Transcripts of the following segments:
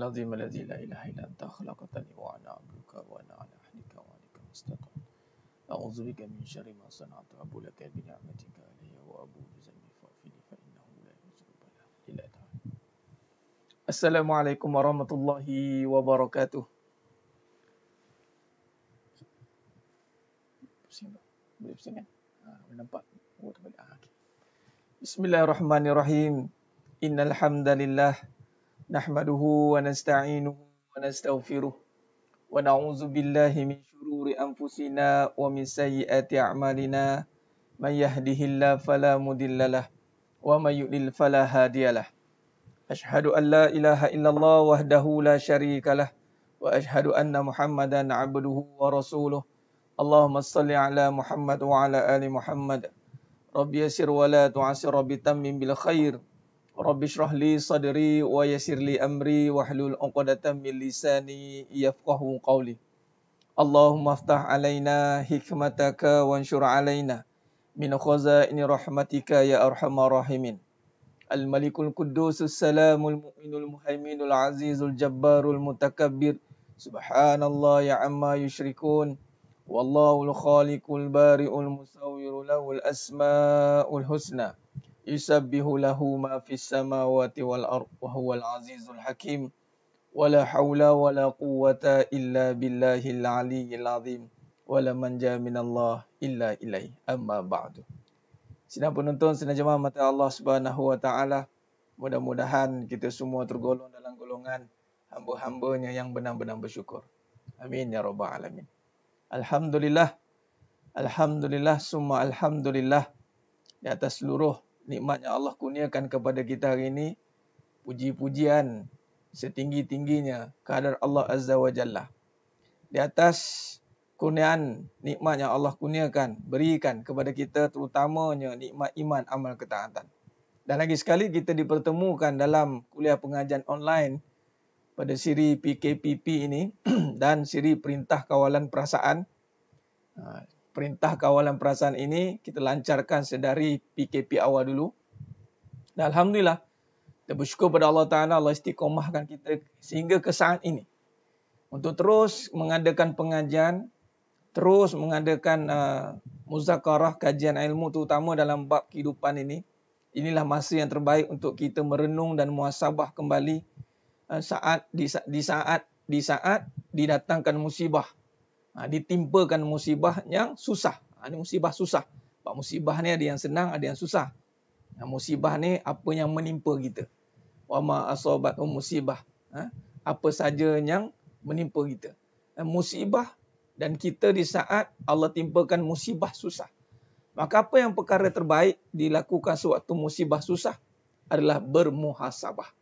العظيم الذي لا إله إلا أنت خلقتني وأنا عبدك وأنا على عهدك ووعدك ما استطعت أعوذ بك من شر ما صنعت أبو لك بنعمتك علي وأبو بذنبي فاغفر لي فإنه لا يغفر الذنوب إلا أنت. Assalamualaikum warahmatullahi wabarakatuh. Boleh pusing kan? Boleh nampak? Oh, tak boleh. Okay. Bismillahirrahmanirrahim. Innal hamdalillah nahmaduhu wa nasta'inuhu wa nastaghfiruh wa na'udzu billahi min shururi anfusina wa min sayyiati a'malina. May yahdihillahu fala mudhillalah wa may yudlil fala hadiyalah. Ashhadu an la ilaha illallah wahdahu la syarikalah wa ashhadu anna Muhammadan abduhu wa rasuluh. Allahumma salli ala Muhammad wa ala ali Muhammad. Rabbi yassir wa la tu'assir, Rabbi tammim bil khair. Rabbi shrah li sadri wa yassir li amri wahlul 'uqdatam min lisani yafqahu qawli. Allahumma aftah alaina hikmataka wanshur alaina min khazaini rahmatika ya arhamar rahimin. Al-Malikul Qudusus Salamul Mu'minul Muhaiminul Azizul Jabbarul Mutakabbir. Subhanallah ya amma yushrikun. Wallahul Khaliqul Bari'ul Musawwiru lahul asma'ul husna. Yusabbihu lahu ma fis samawati wal ardh wa huwal azizul hakim. Wala hawla wala quwwata illa billahil aliyyil azim. Wala manja minallah illa ilaih. Amma ba'du. Sidang penonton, sidang jemaah mata Allah Subhanahu wa taala, mudah-mudahan kita semua tergolong dalam golongan hamba-hambanya yang benar-benar bersyukur. Amin ya rabbal alamin. Alhamdulillah. Alhamdulillah summa alhamdulillah di atas seluruh nikmat yang Allah kurniakan kepada kita hari ini. Puji-pujian setinggi-tingginya kehadrat Allah Azza wa Jalla. Di atas kurniaan nikmat yang Allah kurniakan, berikan kepada kita, terutamanya nikmat iman, amal ketaatan. Dan lagi sekali kita dipertemukan dalam kuliah pengajian online pada siri PKPP ini dan siri Perintah Kawalan Perasaan. Perintah Kawalan Perasaan ini kita lancarkan sedari PKP awal dulu. Dan Alhamdulillah, kita bersyukur pada Allah Ta'ala, Allah istiqomahkan kita sehingga ke saat ini. Untuk terus mengadakan pengajian, terus mengadakan muzakarah, kajian ilmu terutama dalam bab kehidupan ini. Inilah masa yang terbaik untuk kita merenung dan muhasabah kembali di saat didatangkan musibah. Ditimpakan musibah yang susah. Ini musibah susah. Bab musibah ni ada yang senang, ada yang susah. Musibah ni apa yang menimpa kita. Wa ma asabatum musibah. Apa saja yang menimpa kita. Musibah. Dan kita di saat Allah timpakan musibah susah. Maka apa yang perkara terbaik dilakukan sewaktu musibah susah adalah bermuhasabah.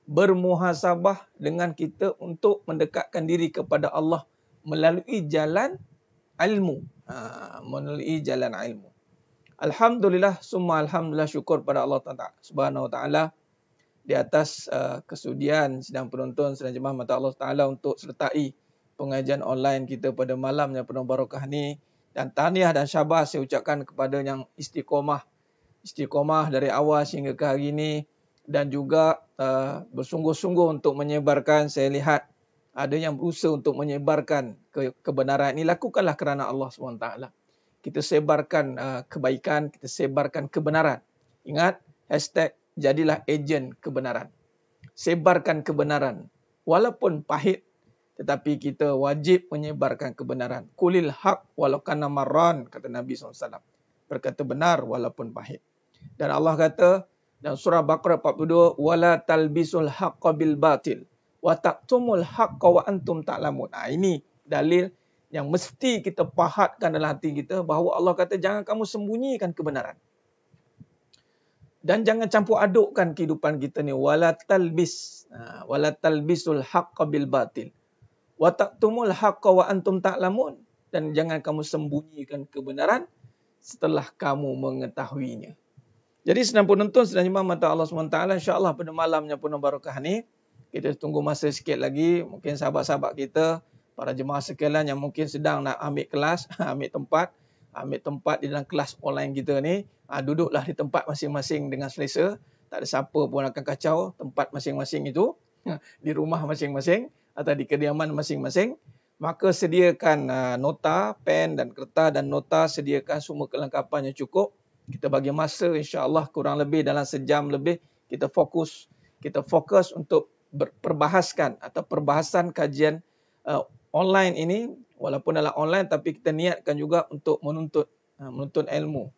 Bermuhasabah dengan kita untuk mendekatkan diri kepada Allah melalui jalan ilmu. Melalui jalan ilmu. Alhamdulillah, summa alhamdulillah, syukur pada Allah Subhanahu wa taala di atas kesudian sidang penonton, sidang jemaah mata Allah Taala untuk sertai pengajian online kita pada malam yang penuh barakah ni. Dan tahniah dan syabas saya ucapkan kepada yang istiqomah dari awal sehingga ke hari ini. Dan juga bersungguh-sungguh untuk menyebarkan. Saya lihat ada yang berusaha untuk menyebarkan kebenaran ini. Lakukanlah kerana Allah SWT. Kita sebarkan kebaikan, kita sebarkan kebenaran. Ingat, hashtag jadilah ejen kebenaran. Sebarkan kebenaran. Walaupun pahit, tetapi kita wajib menyebarkan kebenaran. Kulil haq walau kana marran, kata Nabi SAW. Berkata benar walaupun pahit. Dan Allah kata dalam surah Baqarah 42, wala talbisul haqqa bil batil wa taqtumul haqqa wa antum ta'lamun. Ini dalil yang mesti kita pahatkan dalam hati kita bahawa Allah kata jangan kamu sembunyikan kebenaran. Dan jangan campur adukkan kehidupan kita ni. Wala talbisul haqqa bil batil wa taqtumul haqqa wa antum ta'lamun. Dan jangan kamu sembunyikan kebenaran setelah kamu mengetahuinya. Jadi sedang penonton, sedang jemaah mata Allah SWT, insya-Allah pada malamnya penuh barakah ni, kita tunggu masa sikit lagi. Mungkin sahabat-sahabat kita, para jemaah sekalian yang mungkin sedang nak ambil kelas, ambil tempat di dalam kelas online kita ni, duduklah di tempat masing-masing dengan selesa. Tak ada siapa pun akan kacau tempat masing-masing itu. di rumah masing-masing atau di kediaman masing-masing, maka sediakan nota, pen dan kertas dan nota, sediakan semua kelengkapan yang cukup. Kita bagi masa insya-Allah kurang lebih dalam sejam lebih kita fokus untuk perbahasan kajian online ini, walaupun dalam online tapi kita niatkan juga untuk menuntut ilmu.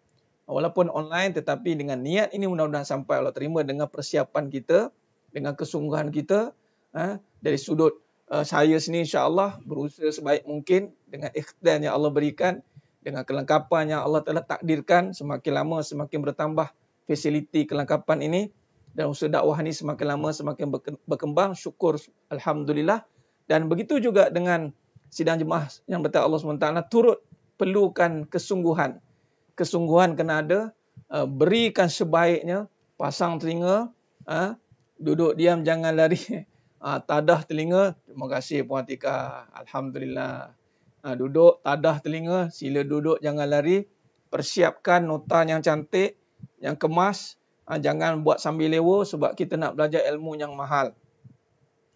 Walaupun online tetapi dengan niat ini mudah-mudahan sampai Allah terima dengan persiapan kita, dengan kesungguhan kita. Dari sudut saya sendiri insya-Allah berusaha sebaik mungkin dengan ikhtiar yang Allah berikan, dengan kelengkapan yang Allah telah takdirkan, semakin lama semakin bertambah fasiliti kelengkapan ini, dan usaha dakwah ini semakin lama semakin berkembang. Syukur alhamdulillah. Dan begitu juga dengan sidang jemaah yang bertaat Allah SWT, turut perlukan kesungguhan. Kesungguhan kena ada, berikan sebaiknya, pasang telinga, duduk diam jangan lari, tadah telinga, terima kasih Puan Atika, alhamdulillah. Duduk, tadah telinga, sila duduk jangan lari, persiapkan nota yang cantik, yang kemas, jangan buat sambil lewa sebab kita nak belajar ilmu yang mahal.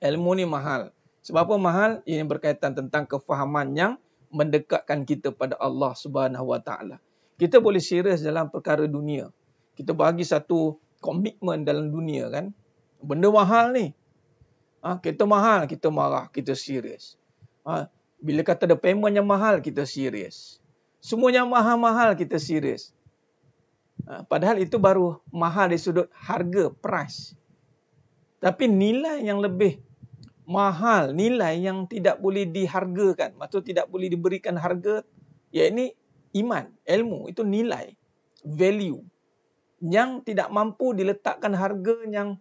Ilmu ni mahal. Sebab apa mahal? Ini berkaitan tentang kefahaman yang mendekatkan kita pada Allah Subhanahu Wa Taala. Kita boleh serius dalam perkara dunia. Kita bagi satu komitmen dalam dunia kan. Benda mahal ni. Kita mahal, kita marah, kita serius. Bila kata ada payment yang mahal, kita serius. Semuanya mahal-mahal, kita serius. Padahal itu baru mahal dari sudut harga, price. Tapi nilai yang lebih mahal, nilai yang tidak boleh dihargakan, maksud tidak boleh diberikan harga, iaitu iman, ilmu, itu nilai, value yang tidak mampu diletakkan harga yang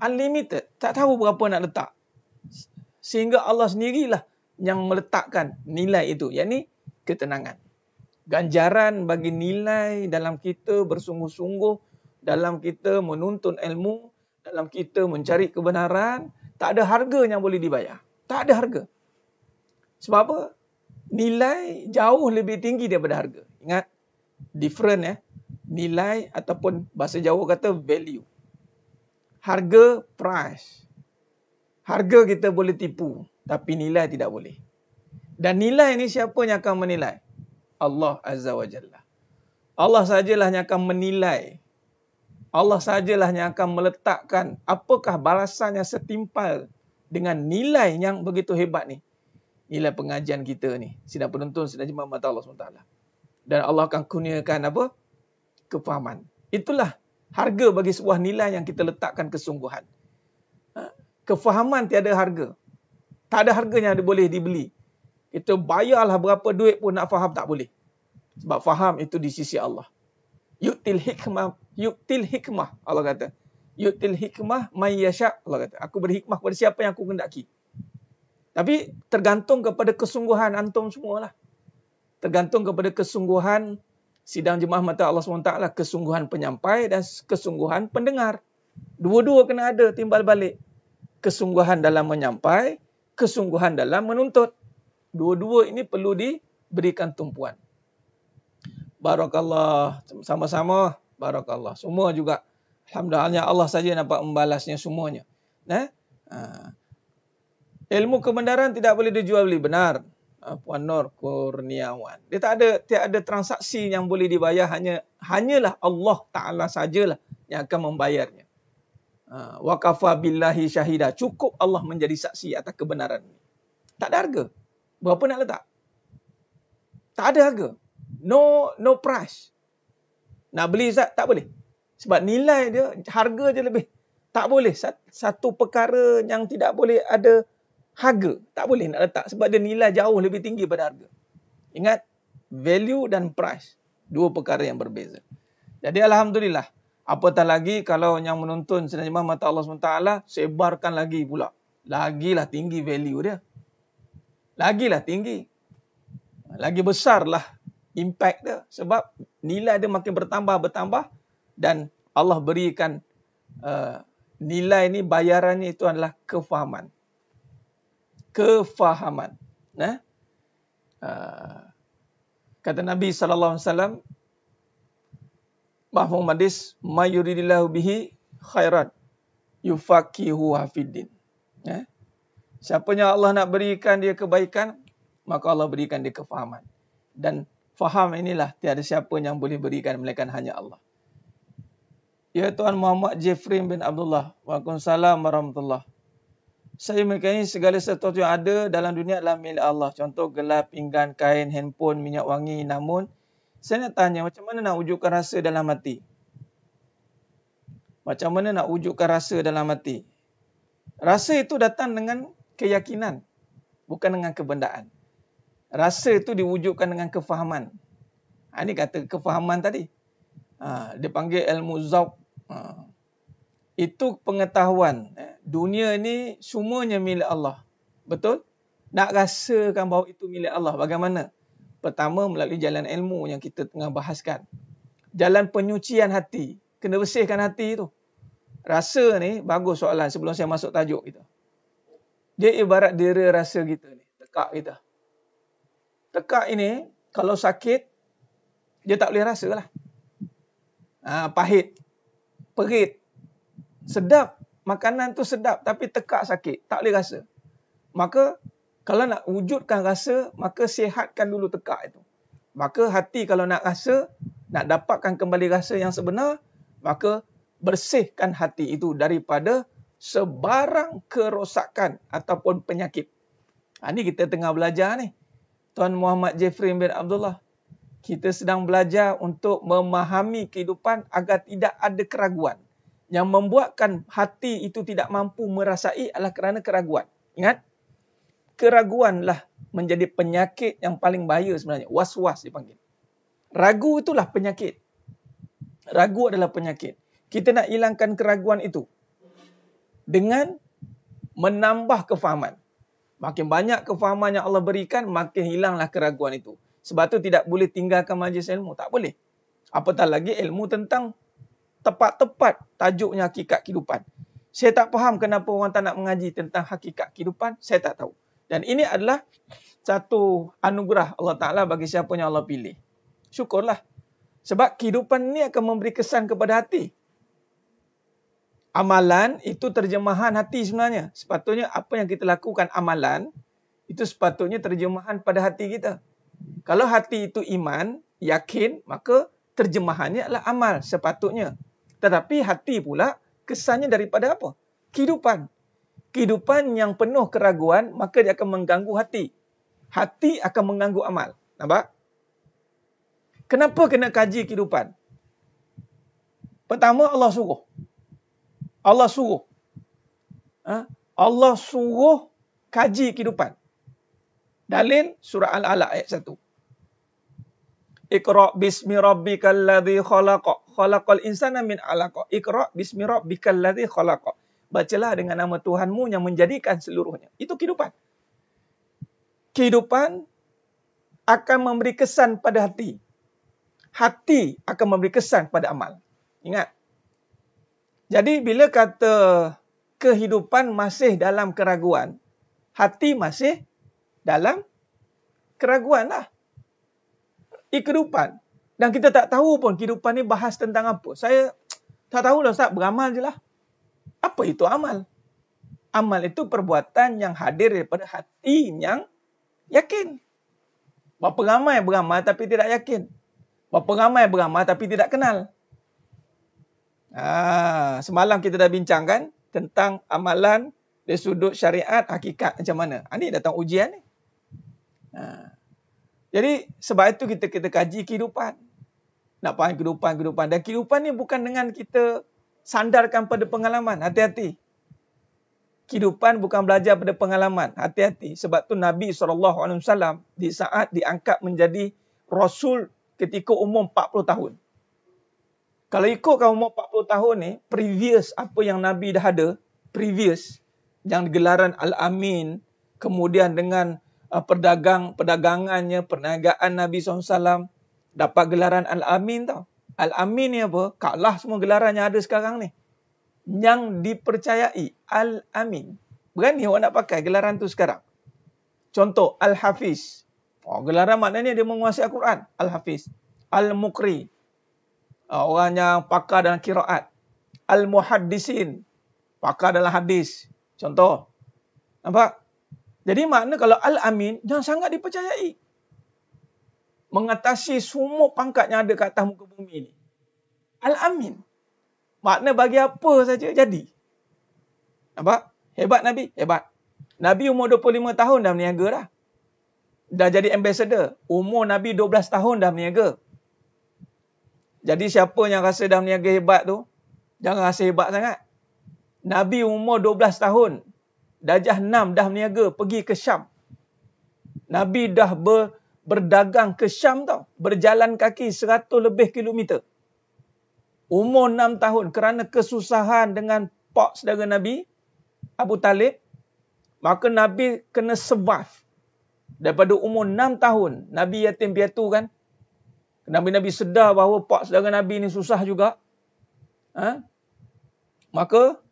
unlimited, tak tahu berapa nak letak. Sehingga Allah sendirilah yang meletakkan nilai itu, iaitu ketenangan. Ganjaran bagi nilai dalam kita bersungguh-sungguh, dalam kita menuntut ilmu, dalam kita mencari kebenaran, tak ada harga yang boleh dibayar. Tak ada harga. Sebab apa? Nilai jauh lebih tinggi daripada harga. Ingat, different nilai ataupun bahasa Jawa kata value. Harga, price. Harga kita boleh tipu, tapi nilai tidak boleh. Dan nilai ni siapa yang akan menilai? Allah Azza wa Jalla. Allah sajalah yang akan menilai. Allah sajalah yang akan meletakkan apakah balasan yang setimpal dengan nilai yang begitu hebat ni. Nilai pengajian kita ni. Sidang penonton, sidang jemaah mata Allah SWT. Dan Allah akan kurniakan apa? Kefahaman. Itulah harga bagi sebuah nilai yang kita letakkan kesungguhan. Kefahaman tiada harga. Tak ada harganya yang boleh dibeli. Kita bayarlah berapa duit pun nak faham tak boleh. Sebab faham itu di sisi Allah. Yu'til hikmah Allah kata. Yu'til hikmah may yasha Allah kata. Aku beri hikmah kepada siapa yang aku kehendaki. Tapi tergantung kepada kesungguhan antum semualah. Tergantung kepada kesungguhan sidang jemaah mata Allah SWT, kesungguhan penyampai dan kesungguhan pendengar. Dua-dua kena ada timbal balik. Kesungguhan dalam menyampai, kesungguhan dalam menuntut. Dua-dua ini perlu diberikan tumpuan. Barakallah, sama-sama. Barakallah. Semua juga. Alhamdulillah Allah saja dapat membalasnya semuanya. Ilmu kebenaran tidak boleh dijual beli. Benar. Puan Nur Kurniawan. Dia tak ada transaksi yang boleh dibayar. Hanyalah Allah Ta'ala sajalah yang akan membayarnya. Wa kafa billahi syahida. Cukup Allah menjadi saksi atas kebenaran ini. Tak ada harga. Berapa nak letak? Tak ada harga. No price. Nak beli zat tak boleh. Sebab nilai dia, harga dia lebih. Tak boleh. Satu perkara yang tidak boleh ada harga. Tak boleh nak letak. Sebab dia nilai jauh lebih tinggi pada harga. Ingat, value dan price. Dua perkara yang berbeza. Jadi Alhamdulillah. Apatah lagi kalau yang menuntun sidang jemaah mata Allah SWT, sebarkan lagi pula. Lagilah tinggi value dia. Lagilah tinggi. Lagi besarlah impact dia. Sebab nilai dia makin bertambah. Dan Allah berikan nilai ni, bayarannya itu adalah kefahaman. Kefahaman. Kata Nabi SAW, mahfum hadis, ma yuridillahu bihi khairan yufaqihu hafiddin. Ya. Siapa yang Allah nak berikan dia kebaikan, maka Allah berikan dia kefahaman. Dan faham inilah tiada siapa yang boleh berikan melainkan hanya Allah. Ya Tuan Muhammad Jeffrey bin Abdullah. Waalaikumsalam warahmatullahi. Saya meyakini segala sesuatu yang ada dalam dunia adalah milik Allah. Contoh gelas, pinggan, kain, handphone, minyak wangi. Namun, saya nak tanya, macam mana nak wujudkan rasa dalam hati? Macam mana nak wujudkan rasa dalam hati? Rasa itu datang dengan keyakinan, bukan dengan kebendaan. Rasa itu diwujudkan dengan kefahaman. Ini kata kefahaman tadi. Dia panggil ilmu zauq. Itu pengetahuan. Dunia ini semuanya milik Allah. Betul? Nak rasakan bahawa itu milik Allah. Bagaimana? Pertama, melalui jalan ilmu yang kita tengah bahaskan. Jalan penyucian hati. Kena bersihkan hati itu. Rasa ni, bagus soalan sebelum saya masuk tajuk kita. Dia ibarat dera rasa kita ni. Tekak kita. Tekak ini, kalau sakit, dia tak boleh rasa lah. Pahit. Perit. Sedap. Makanan tu sedap tapi tekak sakit. Tak boleh rasa. Maka kalau nak wujudkan rasa, maka sihatkan dulu tekak itu. Maka hati kalau nak rasa, nak dapatkan kembali rasa yang sebenar, maka bersihkan hati itu daripada sebarang kerosakan ataupun penyakit. Ini kita tengah belajar ni. Tuan Muhammad Jeffrey bin Abdullah. Kita sedang belajar untuk memahami kehidupan agar tidak ada keraguan. Yang membuatkan hati itu tidak mampu merasai adalah kerana keraguan. Ingat, keraguanlah menjadi penyakit yang paling bahaya sebenarnya. Was-was dipanggil. Ragu itulah penyakit. Ragu adalah penyakit. Kita nak hilangkan keraguan itu dengan menambah kefahaman. Makin banyak kefahaman yang Allah berikan, makin hilanglah keraguan itu. Sebab tu tidak boleh tinggalkan majlis ilmu. Tak boleh. Apatah lagi ilmu tentang tepat-tepat tajuknya hakikat kehidupan. Saya tak faham kenapa orang tak nak mengaji tentang hakikat kehidupan. Saya tak tahu. Dan ini adalah satu anugerah Allah Ta'ala bagi siapa yang Allah pilih. Syukurlah. Sebab kehidupan ini akan memberi kesan kepada hati. Amalan itu terjemahan hati sebenarnya. Sepatutnya apa yang kita lakukan amalan, itu sepatutnya terjemahan pada hati kita. Kalau hati itu iman, yakin, maka terjemahannya adalah amal sepatutnya. Tetapi hati pula kesannya daripada apa? Kehidupan. Kehidupan yang penuh keraguan, maka dia akan mengganggu hati. Hati akan mengganggu amal. Nampak? Kenapa kena kaji kehidupan? Pertama, Allah suruh. Allah suruh. Allah suruh kaji kehidupan. Dalil surah Al-Alaq ayat 1. Iqra' bismi rabbikal ladzi khalaqa. Khalaqal insana min 'alaq. Iqra' bismi rabbikal ladzi khalaqa. Bacalah dengan nama Tuhanmu yang menjadikan seluruhnya. Itu kehidupan. Kehidupan akan memberi kesan pada hati. Hati akan memberi kesan pada amal. Ingat. Jadi bila kata kehidupan masih dalam keraguan, hati masih dalam keraguan lah. Kehidupan. Dan kita tak tahu pun kehidupan ni bahas tentang apa. Saya tak tahu lah Ustaz, beramal je lah. Apa itu amal? Amal itu perbuatan yang hadir daripada hati yang yakin. Berapa ramai beramal tapi tidak yakin. Berapa ramai beramal tapi tidak kenal. Semalam kita dah bincangkan tentang amalan dari sudut syariat, hakikat macam mana. Ini datang ujian ni. Jadi sebab itu kita kaji kehidupan. Nak faham kehidupan. Dan kehidupan ni bukan dengan kita sandarkan pada pengalaman. Hati-hati. Kehidupan bukan belajar pada pengalaman. Hati-hati. Sebab tu Nabi SAW di saat diangkat menjadi Rasul ketika umur 40 tahun. Kalau ikutkan umur 40 tahun ni, previous apa yang Nabi dah ada, previous, yang gelaran Al-Amin, kemudian dengan perdagangannya, perniagaan Nabi SAW, dapat gelaran Al-Amin tau. Al-Amin ni apa? Kalah semua gelaran yang ada sekarang ni. Yang dipercayai, Al-Amin. Berani orang nak pakai gelaran tu sekarang. Contoh, Al-Hafiz. Gelaran maknanya dia menguasai Al-Quran. Al-Hafiz. Al-Muqri. Orang yang pakar dalam kiraat. Al-Muhaddisin. pakar dalam hadis. Contoh. Nampak? Jadi makna kalau Al-Amin, jangan sangat dipercayai. Mengatasi semua pangkat yang ada kat atas muka bumi ni. Al-Amin. Makna bagi apa saja jadi. Nampak? Hebat Nabi? Hebat. Nabi umur 25 tahun dah berniaga dah. Dah jadi ambassador. Umur Nabi 12 tahun dah berniaga. Jadi siapa yang rasa dah berniaga hebat tu, jangan rasa hebat sangat. Nabi umur 12 tahun. Darjah 6 dah berniaga pergi ke Syam. Nabi dah berdagang ke Syam tau. Berjalan kaki 100 lebih kilometer. Umur 6 tahun kerana kesusahan dengan pak saudara Nabi, Abu Talib. Maka Nabi kena survive. Daripada umur 6 tahun, Nabi yatim piatu kan. Nabi sedar bahawa pak saudara Nabi ni susah juga. Maka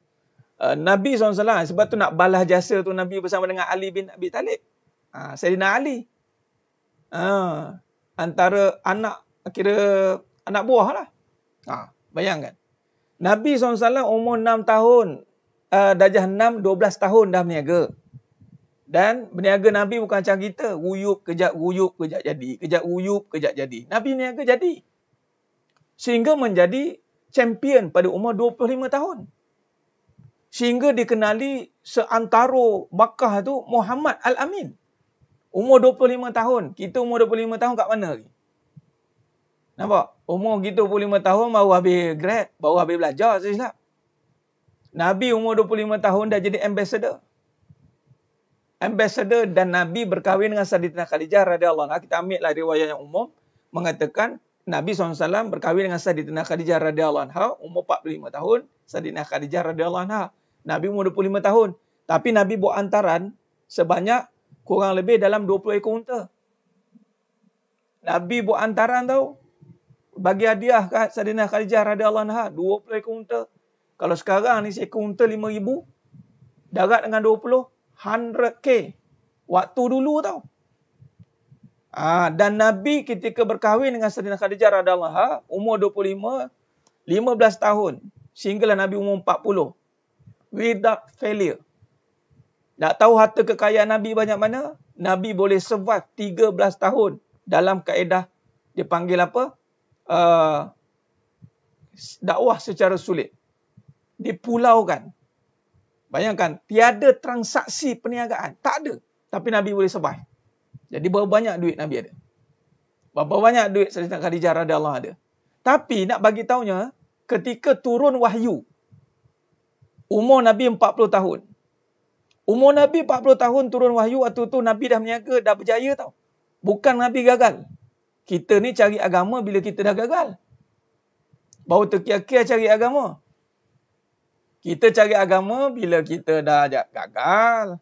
Nabi SAW, sebab tu nak balas jasa tu Nabi bersama dengan Ali bin Abi Talib. Sayyidina Ali. Antara anak, kira anak buah lah. Bayangkan. Nabi SAW umur 6 tahun, darjah 6, 12 tahun dah berniaga. Dan berniaga Nabi bukan macam kita. Guyup, kejap jadi. Kejap guyup, kejap jadi. Nabi berniaga jadi. Sehingga menjadi champion pada umur 25 tahun. Sehingga dikenali seantara Makkah tu Muhammad Al-Amin. Umur 25 tahun. Kita umur 25 tahun kat mana lagi? Nampak? Umur kita 25 tahun baru habis grad. Baru habis belajar saya silap. Nabi umur 25 tahun dah jadi ambassador. Ambassador dan Nabi berkahwin dengan Sayyidatina Khadijah radhiyallahu anha. Kita ambil lah riwayat yang umum. Mengatakan Nabi SAW berkahwin dengan Sayyidatina Khadijah radhiyallahu anha. Umur 45 tahun. Sayyidatina Khadijah radhiyallahu anha. Nabi umur 25 tahun. Tapi Nabi buat hantaran sebanyak kurang lebih dalam 20 ekor unta. Nabi buat hantaran tau. Bagi hadiah kat Sayyidatina Khadijah radhiyallahu anha 20 ekor unta. Kalau sekarang ni seekor unta 5,000. Darat dengan 20, 100k. Waktu dulu tau. Dan Nabi ketika berkahwin dengan Sayyidatina Khadijah radhiyallahu anha umur 25, 15 tahun. Sehinggalah Nabi umur 40. Without failure. Nak tahu harta kekayaan Nabi banyak mana? Nabi boleh survive 13 tahun dalam kaedah dia panggil apa? Dakwah secara sulit. Dipulaukan. Bayangkan, tiada transaksi perniagaan. Tak ada. Tapi Nabi boleh survive. Jadi berapa banyak duit Nabi ada? Berapa banyak duit Sayyidatina Khadijah radhiyallahu ada? Tapi nak bagi tahunya, ketika turun wahyu, umur Nabi 40 tahun. Umur Nabi 40 tahun turun wahyu, waktu tu Nabi dah berniaga, dah berjaya tau. Bukan Nabi gagal. Kita ni cari agama bila kita dah gagal. Baru terkia-kia cari agama. Kita cari agama bila kita dah gagal.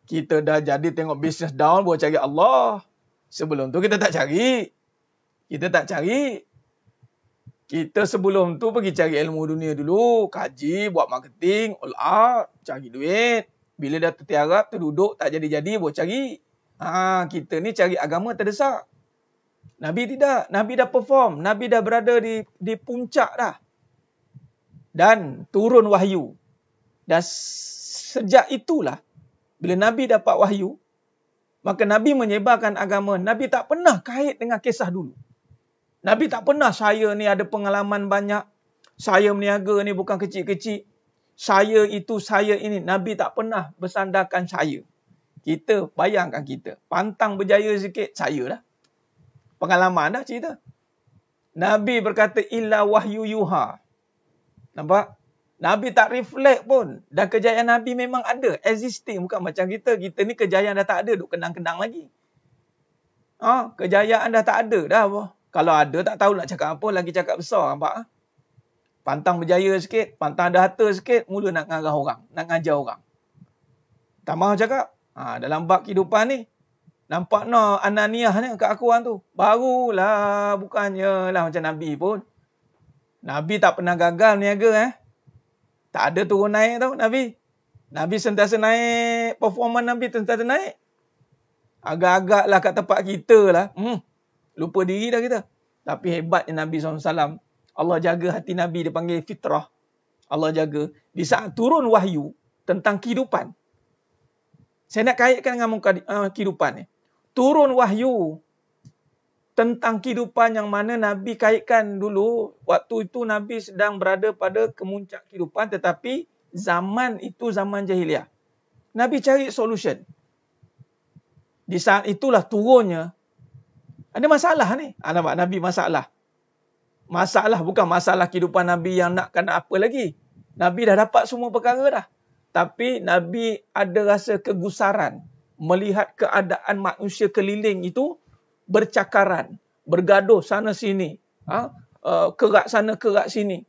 Kita dah jadi tengok bisnes down, baru cari Allah. Sebelum tu kita tak cari. Kita tak cari. Kita sebelum tu pergi cari ilmu dunia dulu. Kaji, buat marketing, all out, cari duit. Bila dah tertiarap, terduduk, tak jadi-jadi, baru cari. Kita ni cari agama terdesak. Nabi tidak. Nabi dah perform. Nabi dah berada di puncak dah. Dan turun wahyu. Dan sejak itulah, bila Nabi dapat wahyu, maka Nabi menyebarkan agama. Nabi tak pernah kait dengan kisah dulu. Nabi tak pernah, saya ni ada pengalaman banyak. Saya berniaga ni bukan kecil-kecil. Saya itu, saya ini. Nabi tak pernah bersandarkan saya. Kita, bayangkan kita. Pantang berjaya sikit, saya lah. Pengalaman dah cerita. Nabi berkata, illa wahyu yuha. Nampak? Nabi tak reflect pun. Dan kejayaan Nabi memang ada. Existing. Bukan macam kita. Kita ni kejayaan dah tak ada. Duk kenang-kenang lagi. Kejayaan dah tak ada dah. Kalau ada, tak tahu nak cakap apa. Lagi cakap besar. Nampak? Pantang berjaya sikit. Pantang ada harta sikit. Mula nak ngarah orang. Nak ngajar orang. Tak mahu cakap. Dalam bab kehidupan ni. Nampak no Ananiah ni keakuan tu. Barulah. Bukannya lah macam Nabi pun. Nabi tak pernah gagal niaga. Tak ada turun naik tau Nabi. Nabi sentiasa naik. Performa Nabi sentiasa naik. Agak-agak lah kat tempat kita lah. Lupa diri dah kita. Tapi hebatnya Nabi SAW. Allah jaga hati Nabi. Dia panggil fitrah. Allah jaga. Di saat turun wahyu tentang kehidupan. Saya nak kaitkan dengan kehidupan ni. Turun wahyu tentang kehidupan yang mana Nabi kaitkan dulu. Waktu itu Nabi sedang berada pada kemuncak kehidupan, tetapi zaman itu zaman jahiliah. Nabi cari solution. Di saat itulah turunnya. Ada masalah ni. Nampak Nabi masalah. Masalah bukan masalah kehidupan Nabi yang nak kena apa lagi. Nabi dah dapat semua perkara dah. Tapi Nabi ada rasa kegusaran melihat keadaan manusia keliling itu bercakaran, bergaduh sana sini, kerak sana kerak sini.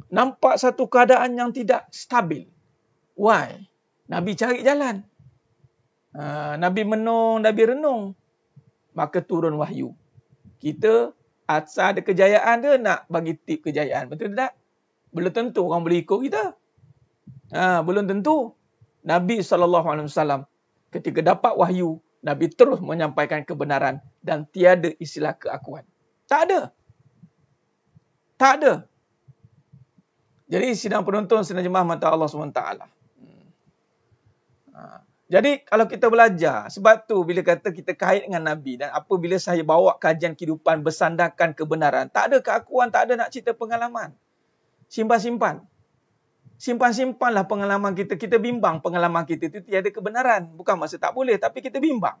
Nampak satu keadaan yang tidak stabil. Why? Nabi cari jalan. Nabi menung, Nabi renung. Maka turun wahyu. Kita asal ada kejayaan dia nak bagi tip kejayaan. Betul tak? Belum tentu orang boleh ikut kita. Belum tentu. Nabi SAW ketika dapat wahyu, Nabi terus menyampaikan kebenaran dan tiada istilah keakuan. Tak ada. Tak ada. Jadi sidang penonton, sidang jemaah mata Allah SWT. Jadi kalau kita belajar, sebab tu bila kata kita kait dengan Nabi dan apabila saya bawa kajian kehidupan bersandarkan kebenaran, tak ada keakuan, tak ada nak cerita pengalaman. Simpan-simpan. Simpan-simpanlah pengalaman kita. Kita bimbang pengalaman kita itu tiada kebenaran. Bukan masa tak boleh, tapi kita bimbang.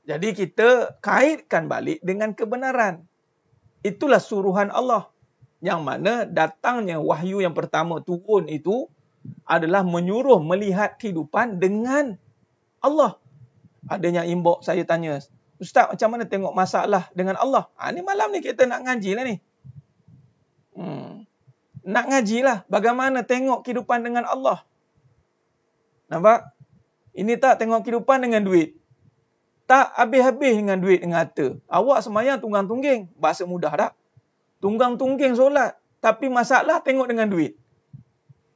Jadi kita kaitkan balik dengan kebenaran. Itulah suruhan Allah. Yang mana datangnya wahyu yang pertama turun itu adalah menyuruh melihat kehidupan dengan Allah. Adanya inbox saya tanya, Ustaz macam mana tengok masalah dengan Allah? Ni malam ni kita nak ngaji lah ni. Nak ngaji lah. Bagaimana tengok kehidupan dengan Allah. Nampak? Ini tak tengok kehidupan dengan duit. Tak habis-habis dengan duit dengan harta. Awak semayang tunggang-tungging. Bahasa mudah tak? Tunggang-tungging solat. Tapi masalah tengok dengan duit.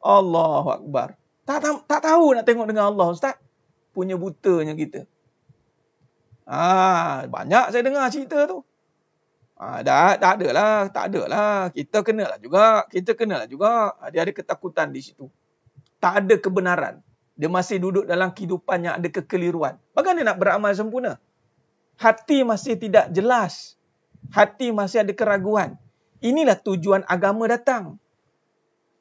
Allahu Akbar. Tak tahu nak tengok dengan Allah, Ustaz. Punya butanya kita. Banyak saya dengar cerita tu. Tak adalah. Kita kenalah juga. Dia ada ketakutan di situ. Tak ada kebenaran. Dia masih duduk dalam kehidupan yang ada kekeliruan. Bagaimana nak beramal sempurna? Hati masih tidak jelas. Hati masih ada keraguan. Inilah tujuan agama datang.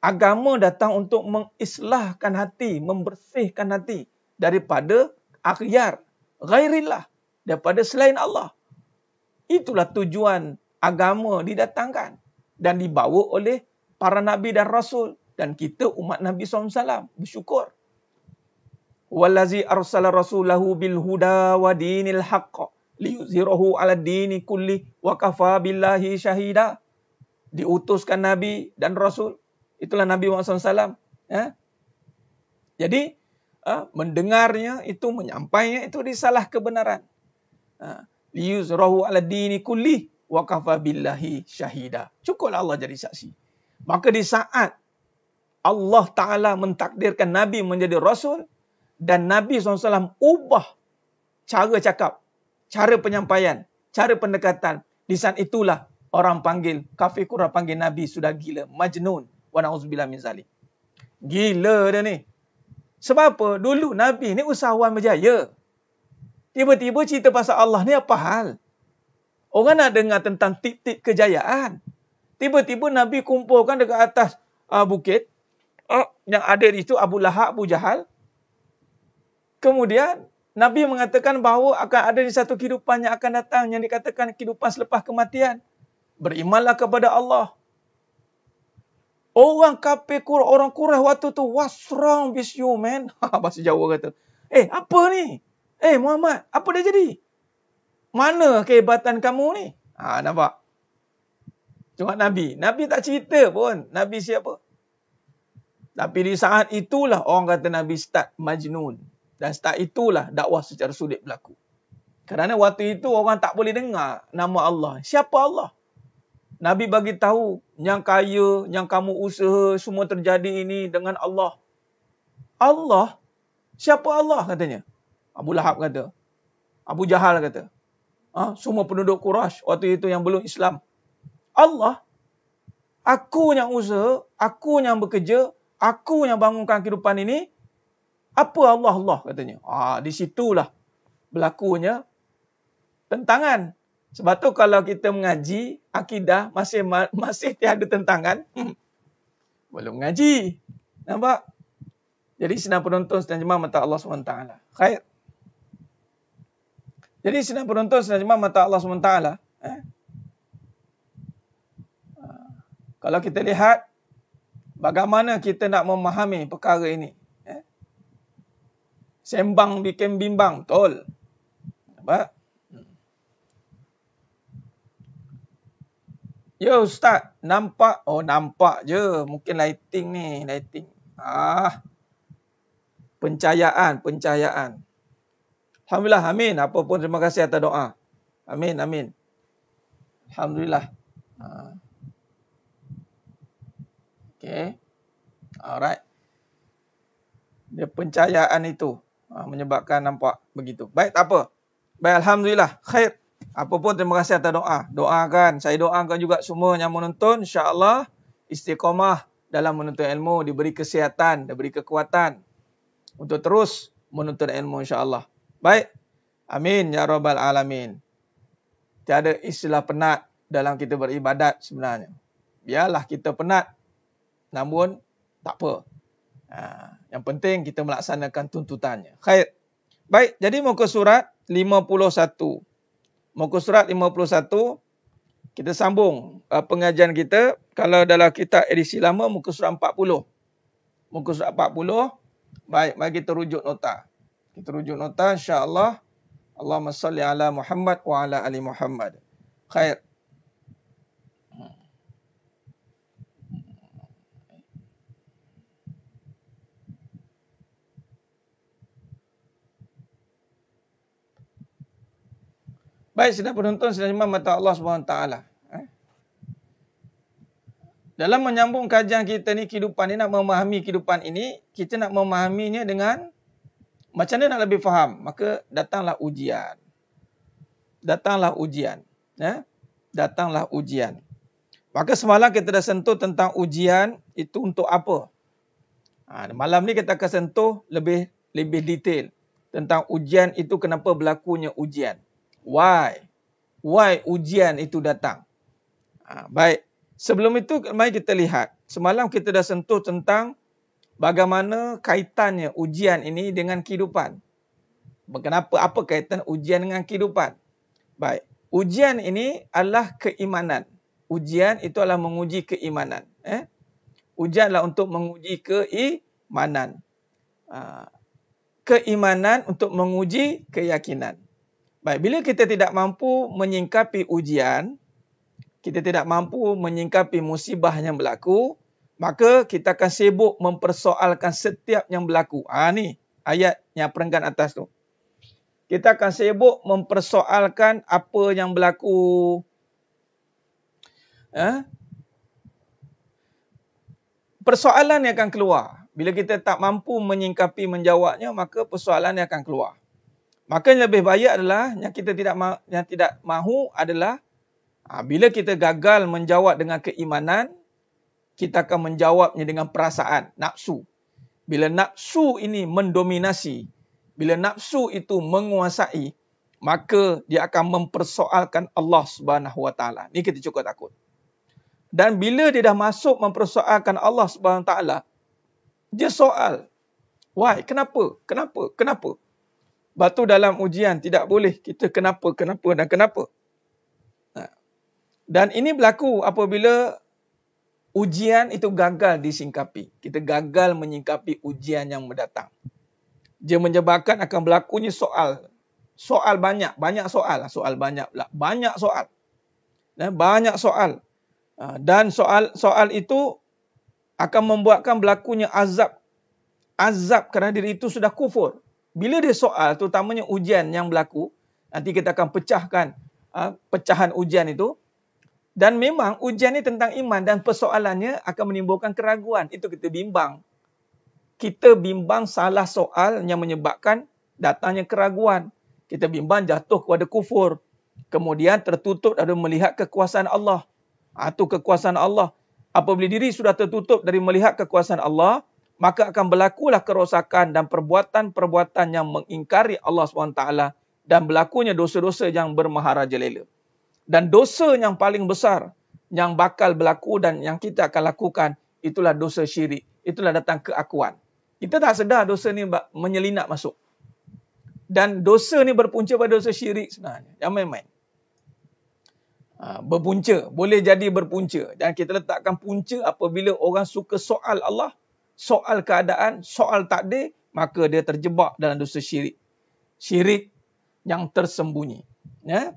Agama datang untuk mengislahkan hati, membersihkan hati daripada akhyar, ghairillah, daripada selain Allah. Itulah tujuan agama didatangkan dan dibawa oleh para nabi dan rasul, dan kita umat Nabi SAW bersyukur. Wallazi arsala rasulahu bil huda wa dinil haqq liyuzhirahu 'ala dini kulli wa kafa billahi syahida. Diutuskan nabi dan rasul. Itulah Nabi Muhammad SAW. Jadi, mendengarnya itu, menyampainya itu risalah kebenaran. Liyuzrahu ala dini kulli wa kafa billahi syahida. Cukuplah Allah jadi saksi. Maka di saat Allah Ta'ala mentakdirkan Nabi menjadi Rasul, dan Nabi SAW ubah cara cakap, cara penyampaian, cara pendekatan. Di saat itulah orang panggil, kafir Quraisy panggil Nabi sudah gila, majnun. Wa na'udzubillah min zalik. Gila dia ni. Sebab apa? Dulu Nabi ni usahawan berjaya. Tiba-tiba cerita pasal Allah ni apa hal? Orang nak dengar tentang tip-tip kejayaan. Tiba-tiba Nabi kumpulkan dekat atas bukit. Yang ada di situ Abu Lahab, Abu Jahal. Kemudian Nabi mengatakan bahawa akan ada di satu kehidupan yang akan datang yang dikatakan kehidupan selepas kematian. Berimanlah kepada Allah. Orang kafir Quraisy, orang Quraisy waktu tu, what's wrong with you, man? Bahasa Jawa kata. Apa ni? Muhammad, apa dah jadi? Mana kehebatan kamu ni? Nampak? Cuma Nabi. Nabi tak cerita pun. Nabi siapa? Tapi di saat itulah orang kata Nabi start majnun. Dan start itulah dakwah secara sulit berlaku. Kerana waktu itu orang tak boleh dengar nama Allah. Siapa Allah? Nabi bagi tahu yang kaya, yang kamu usaha, semua terjadi ini dengan Allah. Allah? Siapa Allah katanya? Abu Lahab kata. Abu Jahal kata. Semua penduduk Quraisy waktu itu yang belum Islam. Allah? Aku yang usaha, aku yang bekerja, aku yang bangunkan kehidupan ini. Apa Allah katanya. Di situlah berlakunya tentangan. Sebab tu kalau kita mengaji akidah masih tiada tentangan, belum mengaji. Nampak? Jadi sidang penonton sidang jemaah mata Allah SWT. Khair. Jadi sidang penonton sidang jemaah mata Allah SWT. Kalau kita lihat bagaimana kita nak memahami perkara ini. Sembang bikin bimbang. Betul. Nampak? Ya Ustaz, nampak? Oh nampak je. Mungkin lighting ni. Lighting. Pencahayaan. Alhamdulillah, amin. Apa pun terima kasih atas doa. Amin. Alhamdulillah. Okay. Alright. Dia pencahayaan itu menyebabkan nampak begitu. Baik, tak apa. Baik, Alhamdulillah. Khair. Apa pun terima kasih atas doa. Doakan. Saya doakan juga semua yang menonton. InsyaAllah istiqamah dalam menuntut ilmu. Diberi kesihatan. Diberi kekuatan. Untuk terus menuntut ilmu insyaAllah. Baik. Amin. Ya Rabbal Alamin. Tiada istilah penat dalam kita beribadat sebenarnya. Biarlah kita penat. Namun, tak apa. Yang penting kita melaksanakan tuntutannya. Khair. Baik, jadi muka surat 51. Muka surat 51, kita sambung pengajian kita. Kalau dalam kitab edisi lama, muka surat 40. Muka surat 40. Baik, mari kita rujuk nota. Kita rujuk nota, insyaAllah. Allahumma salli ala Muhammad wa ala ali Muhammad. Khair. Baik, sedang penonton, sedang jemaah mata Allah SWT. Dalam menyambung kajian kita ni, kehidupan ni, nak memahami kehidupan ini, kita nak memahaminya dengan macam mana nak lebih faham. Maka datanglah ujian. Datanglah ujian. Datanglah ujian. Maka semalam kita dah sentuh tentang ujian itu untuk apa. Malam ni kita akan sentuh lebih detail tentang ujian itu, kenapa berlakunya ujian. Why ujian itu datang. Baik. Sebelum itu, mari kita lihat. Semalam kita dah sentuh tentang bagaimana kaitannya ujian ini dengan kehidupan. Kenapa? Apa kaitan ujian dengan kehidupan? Baik. Ujian ini adalah keimanan. Ujian itu adalah menguji keimanan. Ujian adalah untuk menguji keimanan. Keimanan untuk menguji keyakinan. Baik, bila kita tidak mampu menyingkapi ujian, kita tidak mampu menyingkapi musibah yang berlaku, maka kita akan sibuk mempersoalkan setiap yang berlaku. Ni ayat yang perenggan atas tu. Kita akan sibuk mempersoalkan apa yang berlaku. Persoalan yang akan keluar. Bila kita tak mampu menyingkapi menjawabnya, maka persoalan yang akan keluar. Maka yang lebih baik adalah yang tidak mahu adalah bila kita gagal menjawab dengan keimanan, kita akan menjawabnya dengan perasaan, nafsu. Bila nafsu ini mendominasi, bila nafsu itu menguasai, maka dia akan mempersoalkan Allah Subhanahu Wa Taala. Ni kita cukup takut. Dan bila dia dah masuk mempersoalkan Allah Subhanahu Wa Taala, dia soal, why? Kenapa? Batu dalam ujian tidak boleh kita kenapa. Dan ini berlaku apabila ujian itu gagal disingkapi. Kita gagal menyingkapi ujian yang mendatang. Dia menyebabkan akan berlakunya soal. Soal banyak soal. Banyak soal. Dan soal itu akan membuatkan berlakunya azab. Azab kerana diri itu sudah kufur. Bila dia soal, terutamanya ujian yang berlaku, nanti kita akan pecahkan pecahan ujian itu. Dan memang ujian ini tentang iman dan persoalannya akan menimbulkan keraguan. Itu kita bimbang. Kita bimbang salah soal yang menyebabkan datangnya keraguan. Kita bimbang jatuh kepada kufur. Kemudian tertutup dari melihat kekuasaan Allah. Itu kekuasaan Allah. Apabila diri sudah tertutup dari melihat kekuasaan Allah, maka akan berlakulah kerosakan dan perbuatan-perbuatan yang mengingkari Allah SWT dan berlakunya dosa-dosa yang bermaharajalela. Dan dosa yang paling besar yang bakal berlaku dan yang kita akan lakukan, itulah dosa syirik. Itulah datang keakuan. Kita tak sedar dosa ni menyelinap masuk. Dan dosa ni berpunca pada dosa syirik sebenarnya. Jangan main-main. Berpunca. Boleh jadi berpunca. Dan kita letakkan punca apabila orang suka soal Allah, soal keadaan, soal takdir, maka dia terjebak dalam dosa syirik. Syirik yang tersembunyi. Ya?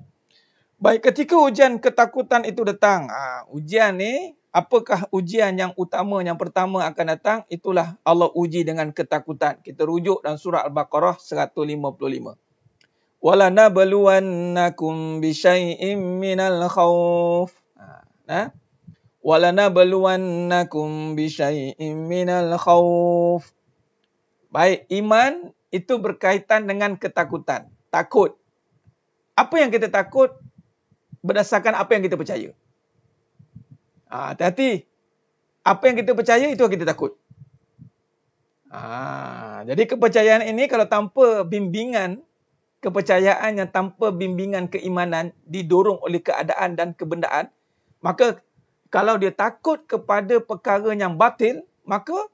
Baik, ketika ujian ketakutan itu datang, ujian ni, apakah ujian yang utama, yang pertama akan datang? Itulah Allah uji dengan ketakutan. Kita rujuk dalam surah Al-Baqarah 155. وَلَنَبْلُوَنَّكُمْ بِشَيْءٍ مِّنَ الْخَوْفِ وَلَنَبْلُوَنَّكُمْ بِشَيْءٍ مِّنَ الْخَوْفِ. Baik, iman itu berkaitan dengan ketakutan. Takut. Apa yang kita takut? Berdasarkan apa yang kita percaya. Hati-hati. Apa yang kita percaya, itu yang kita takut. Jadi kepercayaan ini kalau tanpa bimbingan, kepercayaan yang tanpa bimbingan keimanan, didorong oleh keadaan dan kebendaan, maka kalau dia takut kepada perkara yang batil, maka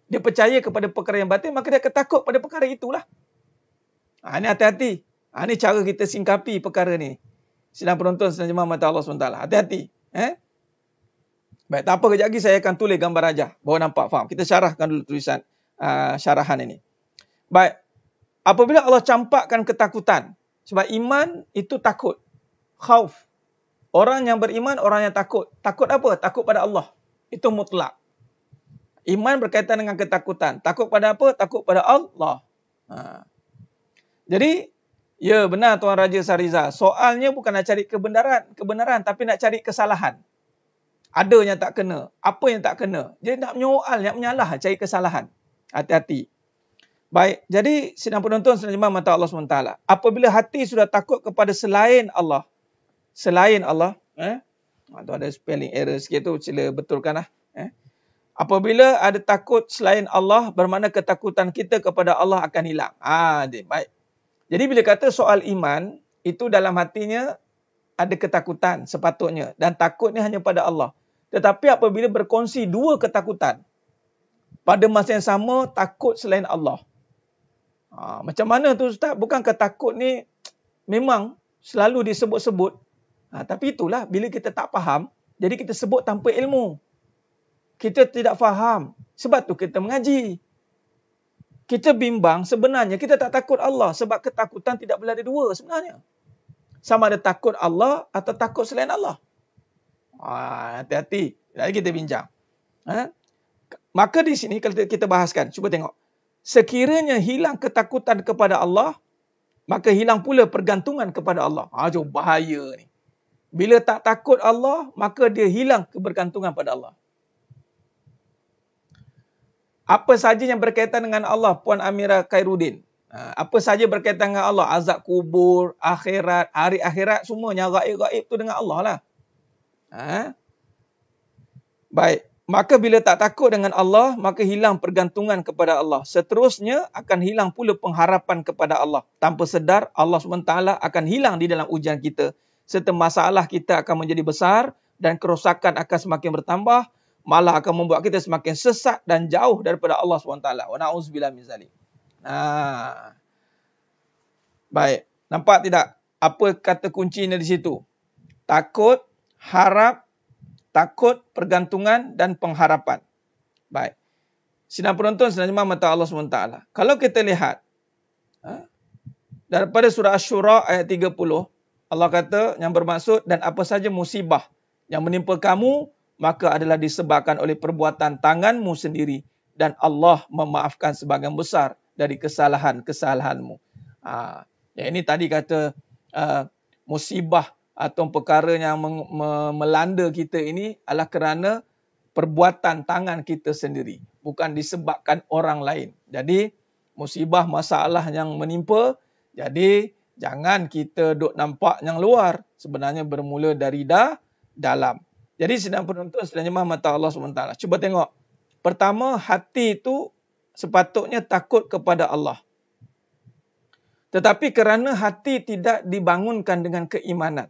dia percaya kepada perkara yang batil, maka dia akan takut pada perkara itulah. Ini hati-hati. Ini cara kita singkapi perkara ni. Sidang penonton sidang jemaah mata Allah SWT. Hati-hati. Baik, tak apa, kejap lagi saya akan tulis gambar rajah. Baru nampak, faham. Kita syarahkan dulu tulisan syarahan ini. Baik, apabila Allah campakkan ketakutan. Sebab iman itu takut. Khauf. Orang yang beriman, orang yang takut. Takut apa? Takut pada Allah. Itu mutlak. Iman berkaitan dengan ketakutan. Takut pada apa? Takut pada Allah. Jadi, ya benar Tuan Raja Sariza. Soalnya bukan nak cari kebenaran, tapi nak cari kesalahan. Ada yang tak kena. Apa yang tak kena. Dia nak menyoal, nak menyalah, cari kesalahan. Hati-hati. Baik, jadi sidang penonton sidang jemaah mata Allah SWT. Apabila hati sudah takut kepada selain Allah. Selain Allah. Tu ada spelling error sikit tu, sila betulkanlah. Apabila ada takut selain Allah, bermakna ketakutan kita kepada Allah akan hilang. Baik. Jadi bila kata soal iman, itu dalam hatinya ada ketakutan sepatutnya. Dan takut ni hanya pada Allah. Tetapi apabila berkongsi dua ketakutan, pada masa yang sama takut selain Allah. Macam mana tu Ustaz? Bukankah takut ni memang selalu disebut-sebut. Tapi itulah bila kita tak faham, jadi kita sebut tanpa ilmu. Kita tidak faham. Sebab tu kita mengaji. Kita bimbang, sebenarnya kita tak takut Allah. Sebab ketakutan tidak boleh ada dua sebenarnya. Sama ada takut Allah atau takut selain Allah. Hati-hati. Lagi kita bincang. Maka di sini kalau kita bahaskan, cuba tengok. Sekiranya hilang ketakutan kepada Allah, maka hilang pula pergantungan kepada Allah. Jom bahaya ni. Bila tak takut Allah, maka dia hilang kebergantungan pada Allah. Apa saja yang berkaitan dengan Allah, Puan Amira Khairuddin. Apa saja berkaitan dengan Allah, azab kubur, akhirat, hari akhirat, semuanya gaib-gaib tu dengan Allah lah. Baik, maka bila tak takut dengan Allah, maka hilang pergantungan kepada Allah. Seterusnya akan hilang pula pengharapan kepada Allah. Tanpa sedar, Allah SWT akan hilang di dalam ujian kita. Serta masalah kita akan menjadi besar dan kerosakan akan semakin bertambah. Malah akan membuat kita semakin sesat dan jauh daripada Allah SWT. Wa na'udzubillah min zalik. Baik. Nampak tidak? Apa kata kuncinya di situ? Takut, harap, takut, pergantungan dan pengharapan. Baik. Sidang penonton, sidang jemaah mata Allah SWT. Kalau kita lihat, daripada surah Asy-Syura ayat 30, Allah kata yang bermaksud, dan apa saja musibah yang menimpa kamu, maka adalah disebabkan oleh perbuatan tanganmu sendiri. Dan Allah memaafkan sebahagian besar dari kesalahan-kesalahanmu. Ini tadi kata musibah atau perkara yang melanda kita ini adalah kerana perbuatan tangan kita sendiri. Bukan disebabkan orang lain. Jadi musibah masalah yang menimpa, jadi jangan kita duk nampak yang luar. Sebenarnya bermula dari dalam. Jadi sedang penonton, sedang jemaah mata Allah SWT. Cuba tengok. Pertama, hati itu sepatutnya takut kepada Allah. Tetapi kerana hati tidak dibangunkan dengan keimanan,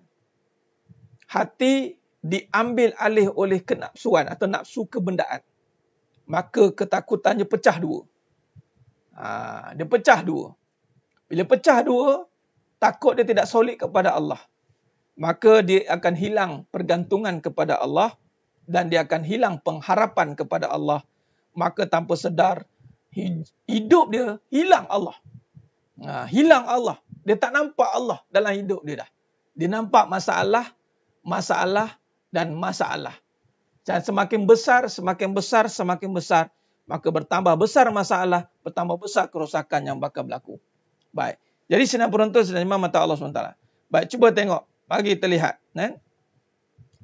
hati diambil alih oleh kenapsuan atau nafsu kebendaan, maka ketakutannya pecah dua. Dia pecah dua. Bila pecah dua, takut dia tidak solid kepada Allah. Maka dia akan hilang pergantungan kepada Allah dan dia akan hilang pengharapan kepada Allah. Maka tanpa sedar, hidup dia hilang Allah. Hilang Allah. Dia tak nampak Allah dalam hidup dia dah. Dia nampak masalah, masalah dan masalah. Dan semakin besar, semakin besar, semakin besar, maka bertambah besar masalah, bertambah besar kerosakan yang bakal berlaku. Baik. Jadi senang penonton, senang jemaah mata Allah SWT. Baik, cuba tengok. Bagi terlihat.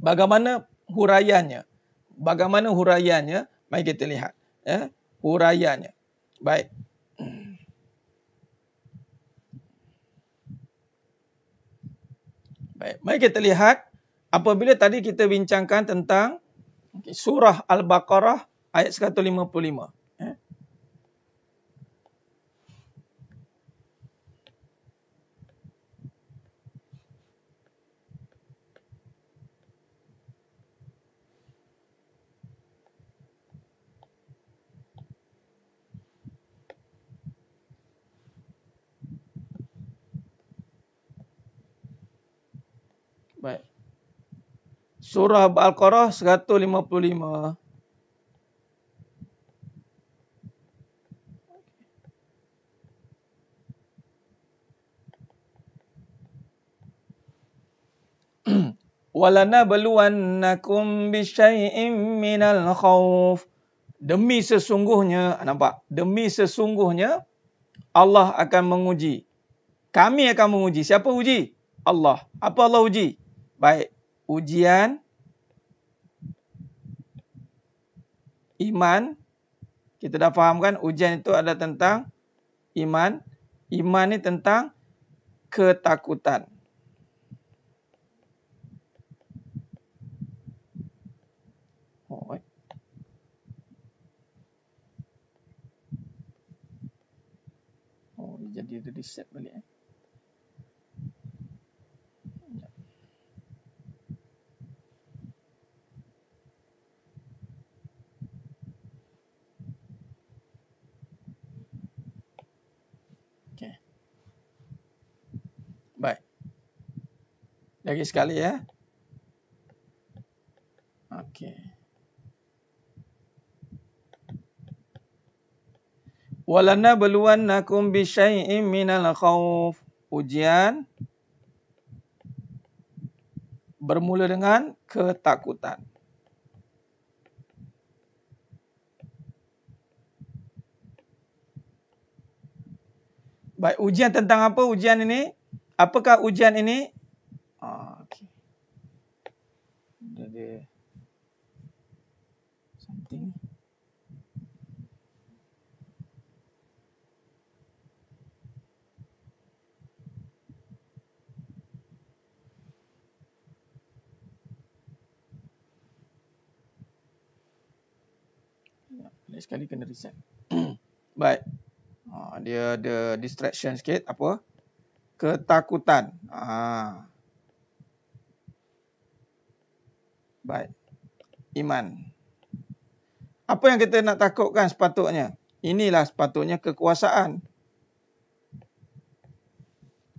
Bagaimana huraiannya. Bagaimana huraiannya. Mari kita lihat. Huraiannya. Baik. Baik. Mari kita lihat. Apabila tadi kita bincangkan tentang surah Al-Baqarah ayat 155. Baik. Surah Al-Baqarah 155. Walanabluwannakum bisyai'im minal khauf. Demi sesungguhnya, nampak? Demi sesungguhnya Allah akan menguji. Kami akan menguji. Siapa uji? Allah. Apa Allah uji? Baik. Ujian iman. Kita dah faham kan? Ujian itu adalah tentang iman. Iman ni tentang ketakutan. Jadi dia reset balik. Okay. Baik. Lagi sekali ya. Okey. Walanabluwannakum bisyai'im minal khauf. Ujian bermula dengan ketakutan. Baik, ujian tentang apa ujian ini? Apakah ujian ini? Okey. Ada something. Sekali kena reset. Baik. Dia ada distraction sikit. Apa? Ketakutan. Baik. Iman. Apa yang kita nak takutkan sepatutnya? Inilah sepatutnya kekuasaan.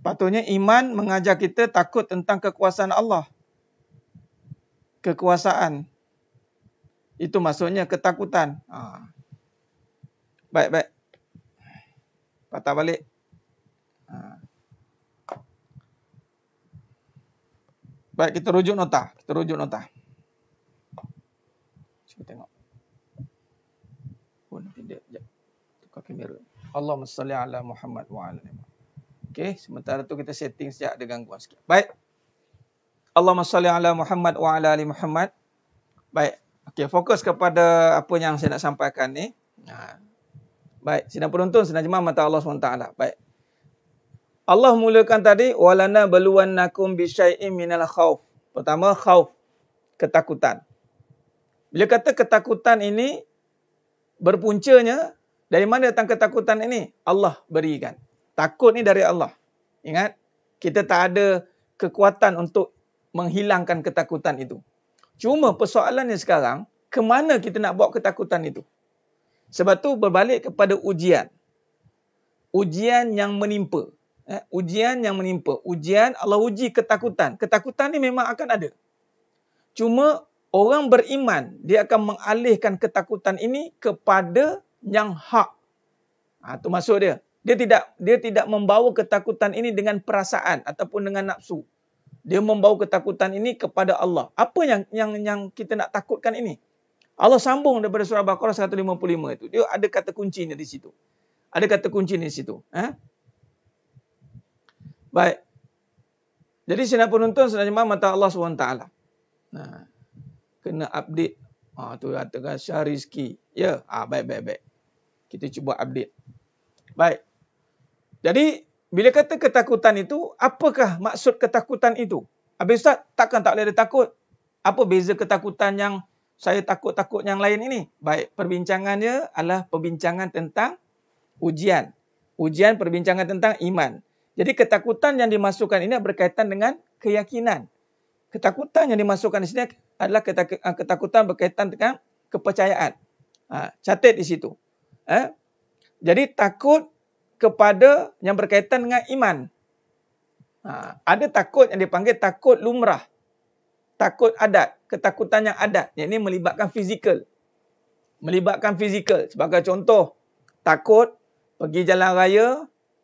Patutnya iman mengajar kita takut tentang kekuasaan Allah. Kekuasaan. Itu maksudnya ketakutan. Baik. Patah balik. Baik, kita rujuk nota. Cuba tengok. Nanti dia tukar kamera. Allahumma salli ala Muhammad wa ala Muhammad. Okey, sementara tu kita setting sekejap, ada gangguan sikit. Baik. Allahumma salli ala Muhammad wa ala ali Muhammad. Baik. Okey, fokus kepada apa yang saya nak sampaikan ni. Baik, sidang penonton, sidang jemaah mata Allah SWT. Baik. Allah mulakan tadi, walanabluwannakum bisyai'im minal khauf. Pertama, khauf. ketakutan. Bila kata ketakutan ini berpuncanya, dari mana datang ketakutan ini? Allah berikan. Takut ni dari Allah. Ingat, kita tak ada kekuatan untuk menghilangkan ketakutan itu. Cuma persoalannya sekarang, ke mana kita nak bawa ketakutan itu? Sebab tu berbalik kepada ujian. Ujian yang menimpa. Ujian yang menimpa. Ujian, Allah uji ketakutan. Ketakutan ni memang akan ada. Cuma orang beriman, dia akan mengalihkan ketakutan ini kepada yang hak. Itu maksud dia. Dia tidak membawa ketakutan ini dengan perasaan ataupun dengan nafsu. Dia membawa ketakutan ini kepada Allah. Apa yang kita nak takutkan ini? Allah sambung daripada surah Baqarah 155 itu. Dia ada kata kuncinya di situ. Ada kata kunci di situ. Baik. Jadi sina penonton sedang jemaah mata Allah SWT. Nah, kena update. Tu katakan Syah Rizki. Ya, baik. Kita cuba update. Baik. Jadi, bila kata ketakutan itu, apakah maksud ketakutan itu? Habis Ustaz, takkan tak boleh ada takut? Apa beza ketakutan yang saya takut-takut yang lain ini? Baik, perbincangannya adalah perbincangan tentang ujian. Ujian perbincangan tentang iman. Jadi ketakutan yang dimasukkan ini berkaitan dengan keyakinan. Ketakutan yang dimasukkan di sini adalah ketakutan berkaitan dengan kepercayaan. Catat di situ. Jadi takut kepada yang berkaitan dengan iman. Ada takut yang dipanggil takut lumrah. Takut adat. Ketakutan yang adat. Yang ini melibatkan fizikal. Melibatkan fizikal. Sebagai contoh, takut pergi jalan raya,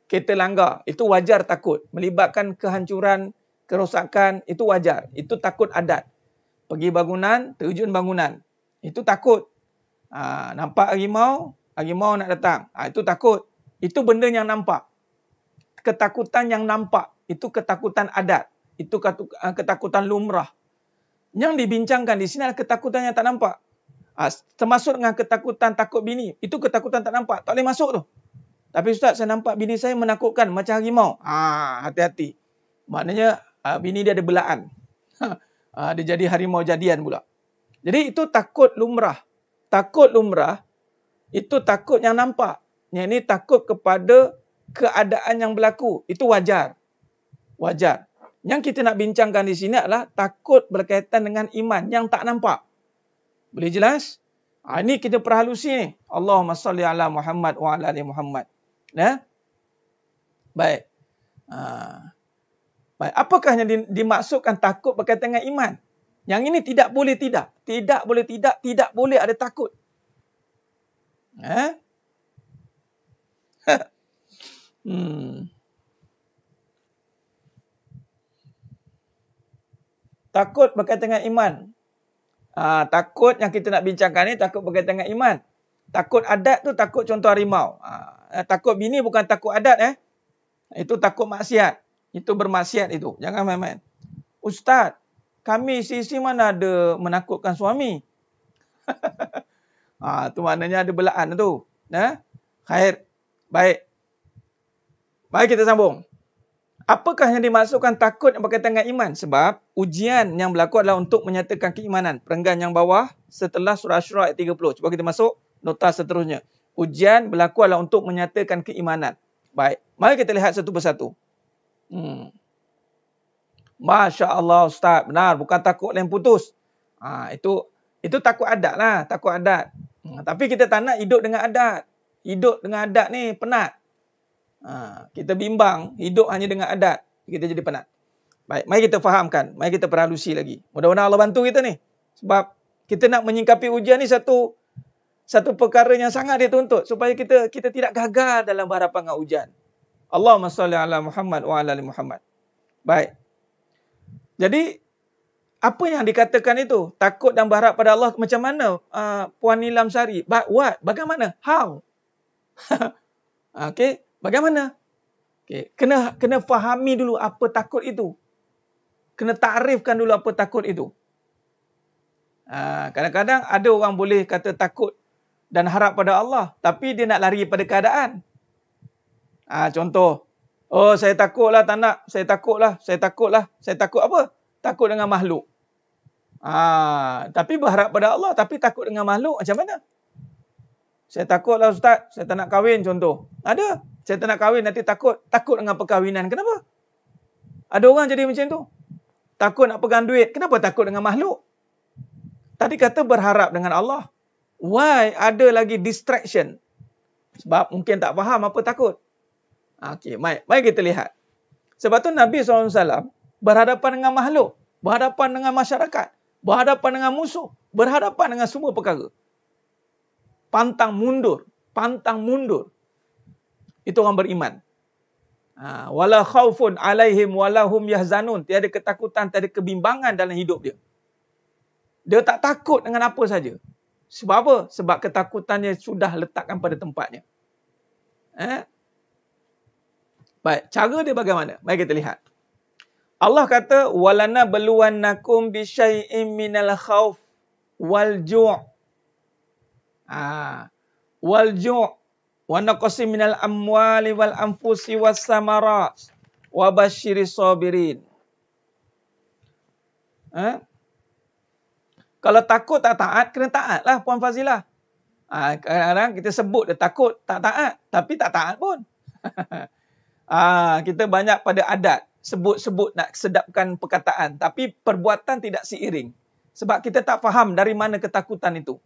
kereta langgar. Itu wajar takut. Melibatkan kehancuran, kerosakan, itu wajar. Itu takut adat. Pergi bangunan, terjun bangunan. Itu takut. Nampak harimau nak datang. Itu takut. Itu benda yang nampak. Ketakutan yang nampak. Itu ketakutan adat. Itu ketakutan lumrah. Yang dibincangkan di sini adalah ketakutan yang tak nampak. Termasuk dengan ketakutan takut bini. Itu ketakutan tak nampak. Tak boleh masuk tu. Tapi Ustaz, saya nampak bini saya menakutkan macam harimau. Hati-hati. Maknanya bini dia ada belaan. Dia jadi harimau jadian pula. Jadi itu takut lumrah. Takut lumrah, itu takut yang nampak. Yang ini takut kepada keadaan yang berlaku. Itu wajar. Wajar. Yang kita nak bincangkan di sini adalah takut berkaitan dengan iman yang tak nampak. Boleh jelas? Ini kita perhalusi ni. Allahumma salli ala Muhammad wa ala ali Muhammad. Baik. Baik. Apakah yang dimaksudkan takut berkaitan dengan iman? Yang ini tidak boleh tidak. Tidak boleh tidak. Tidak boleh ada takut. Takut berkaitan dengan iman. Takut yang kita nak bincangkan ni takut berkaitan dengan iman. Takut adat tu takut contoh harimau. Takut bini bukan takut adat. Itu takut maksiat. Itu bermaksiat itu. Jangan main-main. Ustaz, kami isteri mana ada menakutkan suami? Tu maknanya ada belaan tu. Khair. Baik. Mari kita sambung. Apakah yang dimaksudkan takut yang berkaitan dengan iman? Sebab ujian yang berlaku adalah untuk menyatakan keimanan. Perenggan yang bawah setelah surah Asy-Syura ayat 30. Cuba kita masuk nota seterusnya. Ujian berlaku adalah untuk menyatakan keimanan. Baik. Mari kita lihat satu persatu. Masya Allah Ustaz. Benar. Bukan takut lem putus. Itu takut adat lah. Takut adat. Tapi kita tak nak hidup dengan adat. Hidup dengan adat ni penat. Kita bimbang. Hidup hanya dengan adat. Kita jadi penat. Baik. Mari kita fahamkan. Mari kita perhalusi lagi. Mudah-mudahan Allah bantu kita ni. Sebab kita nak menyingkapi ujian ni satu perkara yang sangat dituntut. Supaya kita tidak gagal dalam berhadapan dengan ujian. Allahumma salli ala Muhammad wa ala ali Muhammad. Baik. Jadi, apa yang dikatakan itu? Takut dan berharap pada Allah macam mana? Puan Nilam Sari. But what? Bagaimana? How? Okey. Bagaimana? Okay. Kena fahami dulu apa takut itu. Kena takrifkan dulu apa takut itu. Kadang-kadang ada orang boleh kata takut dan harap pada Allah. Tapi dia nak lari pada keadaan. Contoh. Oh, saya takutlah tak nak. Saya takutlah. Saya takut apa? Takut dengan makhluk. Tapi berharap pada Allah, tapi takut dengan makhluk, macam mana? Saya takutlah Ustaz, saya tak nak kahwin contoh. Ada. Saya tak nak kahwin, nanti takut. Takut dengan perkahwinan. Kenapa? Ada orang jadi macam tu. Takut nak pegang duit. Kenapa takut dengan makhluk? Tadi kata berharap dengan Allah. Why ada lagi distraction? Sebab mungkin tak faham apa takut. Okey, mari kita lihat. Sebab tu Nabi SAW berhadapan dengan makhluk, berhadapan dengan masyarakat, berhadapan dengan musuh, berhadapan dengan semua perkara. Pantang mundur. Itu orang beriman. Wala khaufun alaihim walahum yahzanun. Tiada ketakutan, tiada kebimbangan dalam hidup dia. Dia tak takut dengan apa saja. Sebab apa? Sebab ketakutannya sudah letakkan pada tempatnya. Baik, cara dia bagaimana? Mari kita lihat. Allah kata, walana beluwannakum bisyai'im minal khauf wal ju'. Wal ju' wa naqsim minal amwali wal anfusi was samarat wa basyiris sabirin. Kalau takut tak taat, kena taatlah Puan Fazilah. Kadang-kadang kita sebut dia takut, tak taat, tapi tak taat pun. Kita banyak pada adat, sebut-sebut nak sedapkan perkataan, tapi perbuatan tidak seiring. Sebab kita tak faham dari mana ketakutan itu.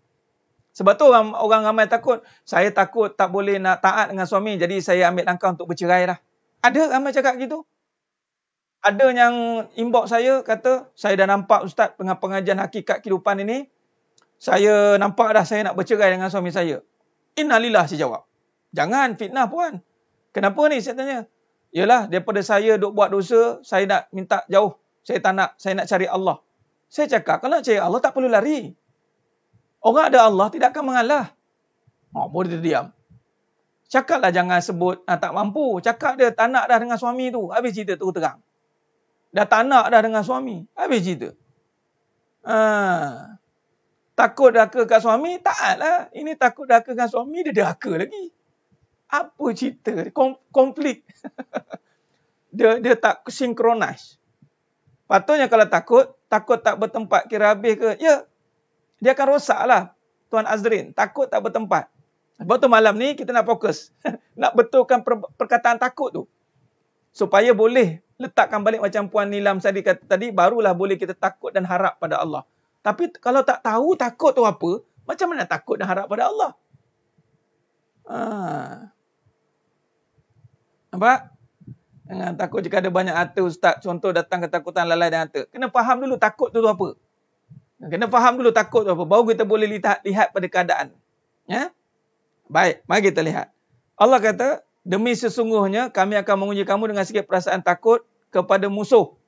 Sebab tu orang ramai takut, saya takut tak boleh nak taat dengan suami, jadi saya ambil langkah untuk bercerai dah. Ada ramai cakap gitu. Ada yang inbox saya, kata, saya dah nampak Ustaz dengan pengajian hakikat kehidupan ini, saya nampak dah saya nak bercerai dengan suami saya. Innalillah, saya jawab. Jangan fitnah puan. Kenapa ni saya tanya? Yalah, daripada saya duk buat dosa, saya nak minta jauh. Saya tak nak, saya nak cari Allah. Saya cakap, kalau nak cari Allah tak perlu lari. Orang ada Allah tidak akan mengalah. Boleh dia diam. Cakaplah jangan sebut tak mampu. Cakap dia tak nak dah dengan suami tu. Habis cerita terus terang. Dah tak nak dah dengan suami. Habis cerita. Takut dahaka kat suami, taatlah. Ini takut dahaka dengan suami, dia dahaka lagi. Apa cerita? Konflik. dia tak synchronize. Patutnya kalau takut tak bertempat kira habis ke? Ya, dia akan rosaklah Tuan Azrin. Takut tak bertempat. Sebab tu malam ni kita nak fokus. Nak betulkan perkataan takut tu. Supaya boleh letakkan balik macam Puan Nilam tadi kata tadi, barulah boleh kita takut dan harap pada Allah. Tapi kalau tak tahu takut tu apa, macam mana takut dan harap pada Allah? Nampak? Jangan takut jika ada banyak harta Ustaz. Contoh datang ketakutan lalai dan harta. Kena faham dulu takut tu apa. Kena faham dulu takut tu apa. Baru kita boleh lihat pada keadaan. Ya? Baik, mari kita lihat. Allah kata, demi sesungguhnya kami akan menguji kamu dengan sikit perasaan takut kepada musuh.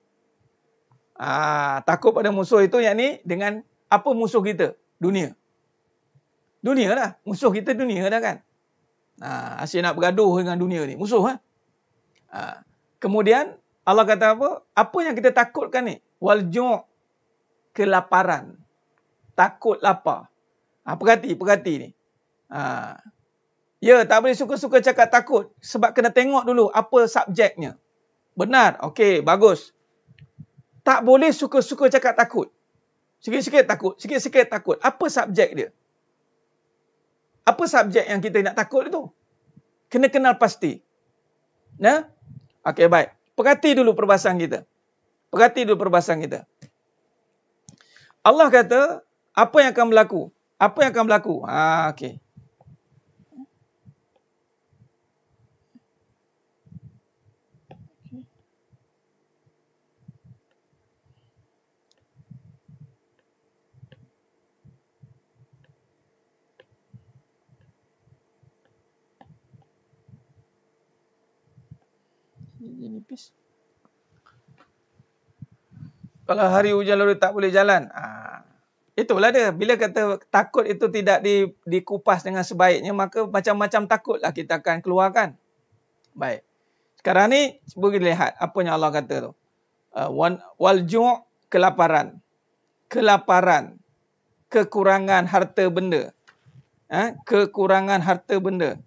Takut pada musuh itu yakni dengan apa musuh kita? Dunia. Dunia lah. Musuh kita dunia dah kan. Asyik nak bergaduh dengan dunia ni. Musuh. Kemudian Allah kata apa? Apa yang kita takutkan ni? Wal ju', kelaparan. Takut lapar. Perhati ni. Ya, tak boleh suka-suka cakap takut. Sebab kena tengok dulu apa subjeknya. Benar. Okey, bagus. Tak boleh suka-suka cakap takut. Sikit-sikit takut. Sikit-sikit takut. Apa subjek dia? Apa subjek yang kita nak takut itu? Kena kenal pasti. Nah? Okey, baik. Perhati dulu perbahasan kita. Allah kata, apa yang akan berlaku? Okey. Nipis. Kalau hari hujan lalu tak boleh jalan. Itulah dia. Bila kata takut itu tidak dikupas dengan sebaiknya, maka macam-macam takutlah kita akan keluarkan. Baik. Sekarang ni, cuba kita lihat apa yang Allah kata tu. Wal ju', kelaparan. Kekurangan harta benda. Kekurangan harta benda.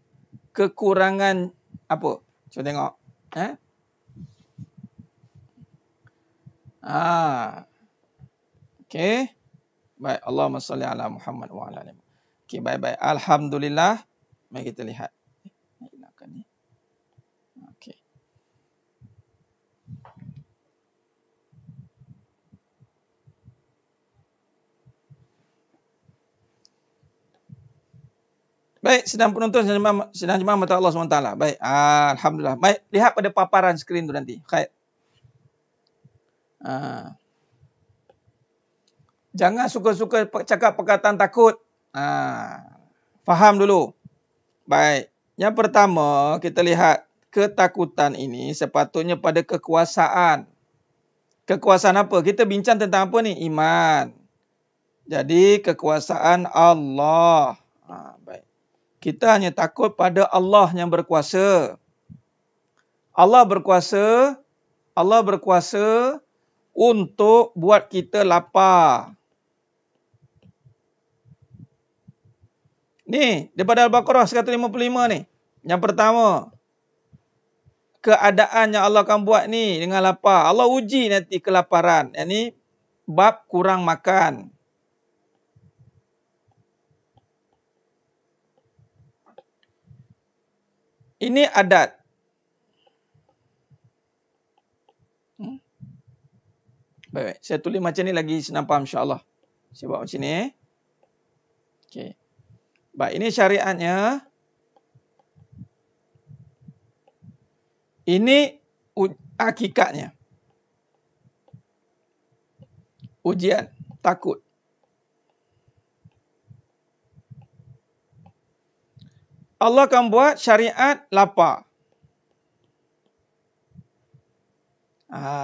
Kekurangan apa? Cuba tengok. Okey. Baik, Allahumma salli ala Muhammad wa ala ali. Okey, baik-baik. Alhamdulillah. Mari kita lihat. Okey. Baik, sedang penonton sedang jemaah mata Allah SWT. Baik, alhamdulillah. Baik, lihat pada paparan skrin tu nanti. Khair. Jangan suka-suka cakap perkataan takut. Faham dulu. Baik. Yang pertama, kita lihat ketakutan ini sepatutnya pada kekuasaan. Kekuasaan apa? Kita bincang tentang apa ni? Iman. Jadi, kekuasaan Allah. Baik. Kita hanya takut pada Allah yang berkuasa. Allah berkuasa. Allah berkuasa untuk buat kita lapar. Ni, daripada Al-Baqarah 155 ni. Yang pertama, keadaan yang Allah akan buat ni dengan lapar. Allah uji nanti kelaparan. Yang ni, bab kurang makan. Ini adat. Baik, saya tulis macam ni lagi senang faham insya-Allah. Saya buat macam ni. Okey. Baik, ini syariatnya. Ini hakikatnya. Ujian takut. Allah akan buat syariat lapar.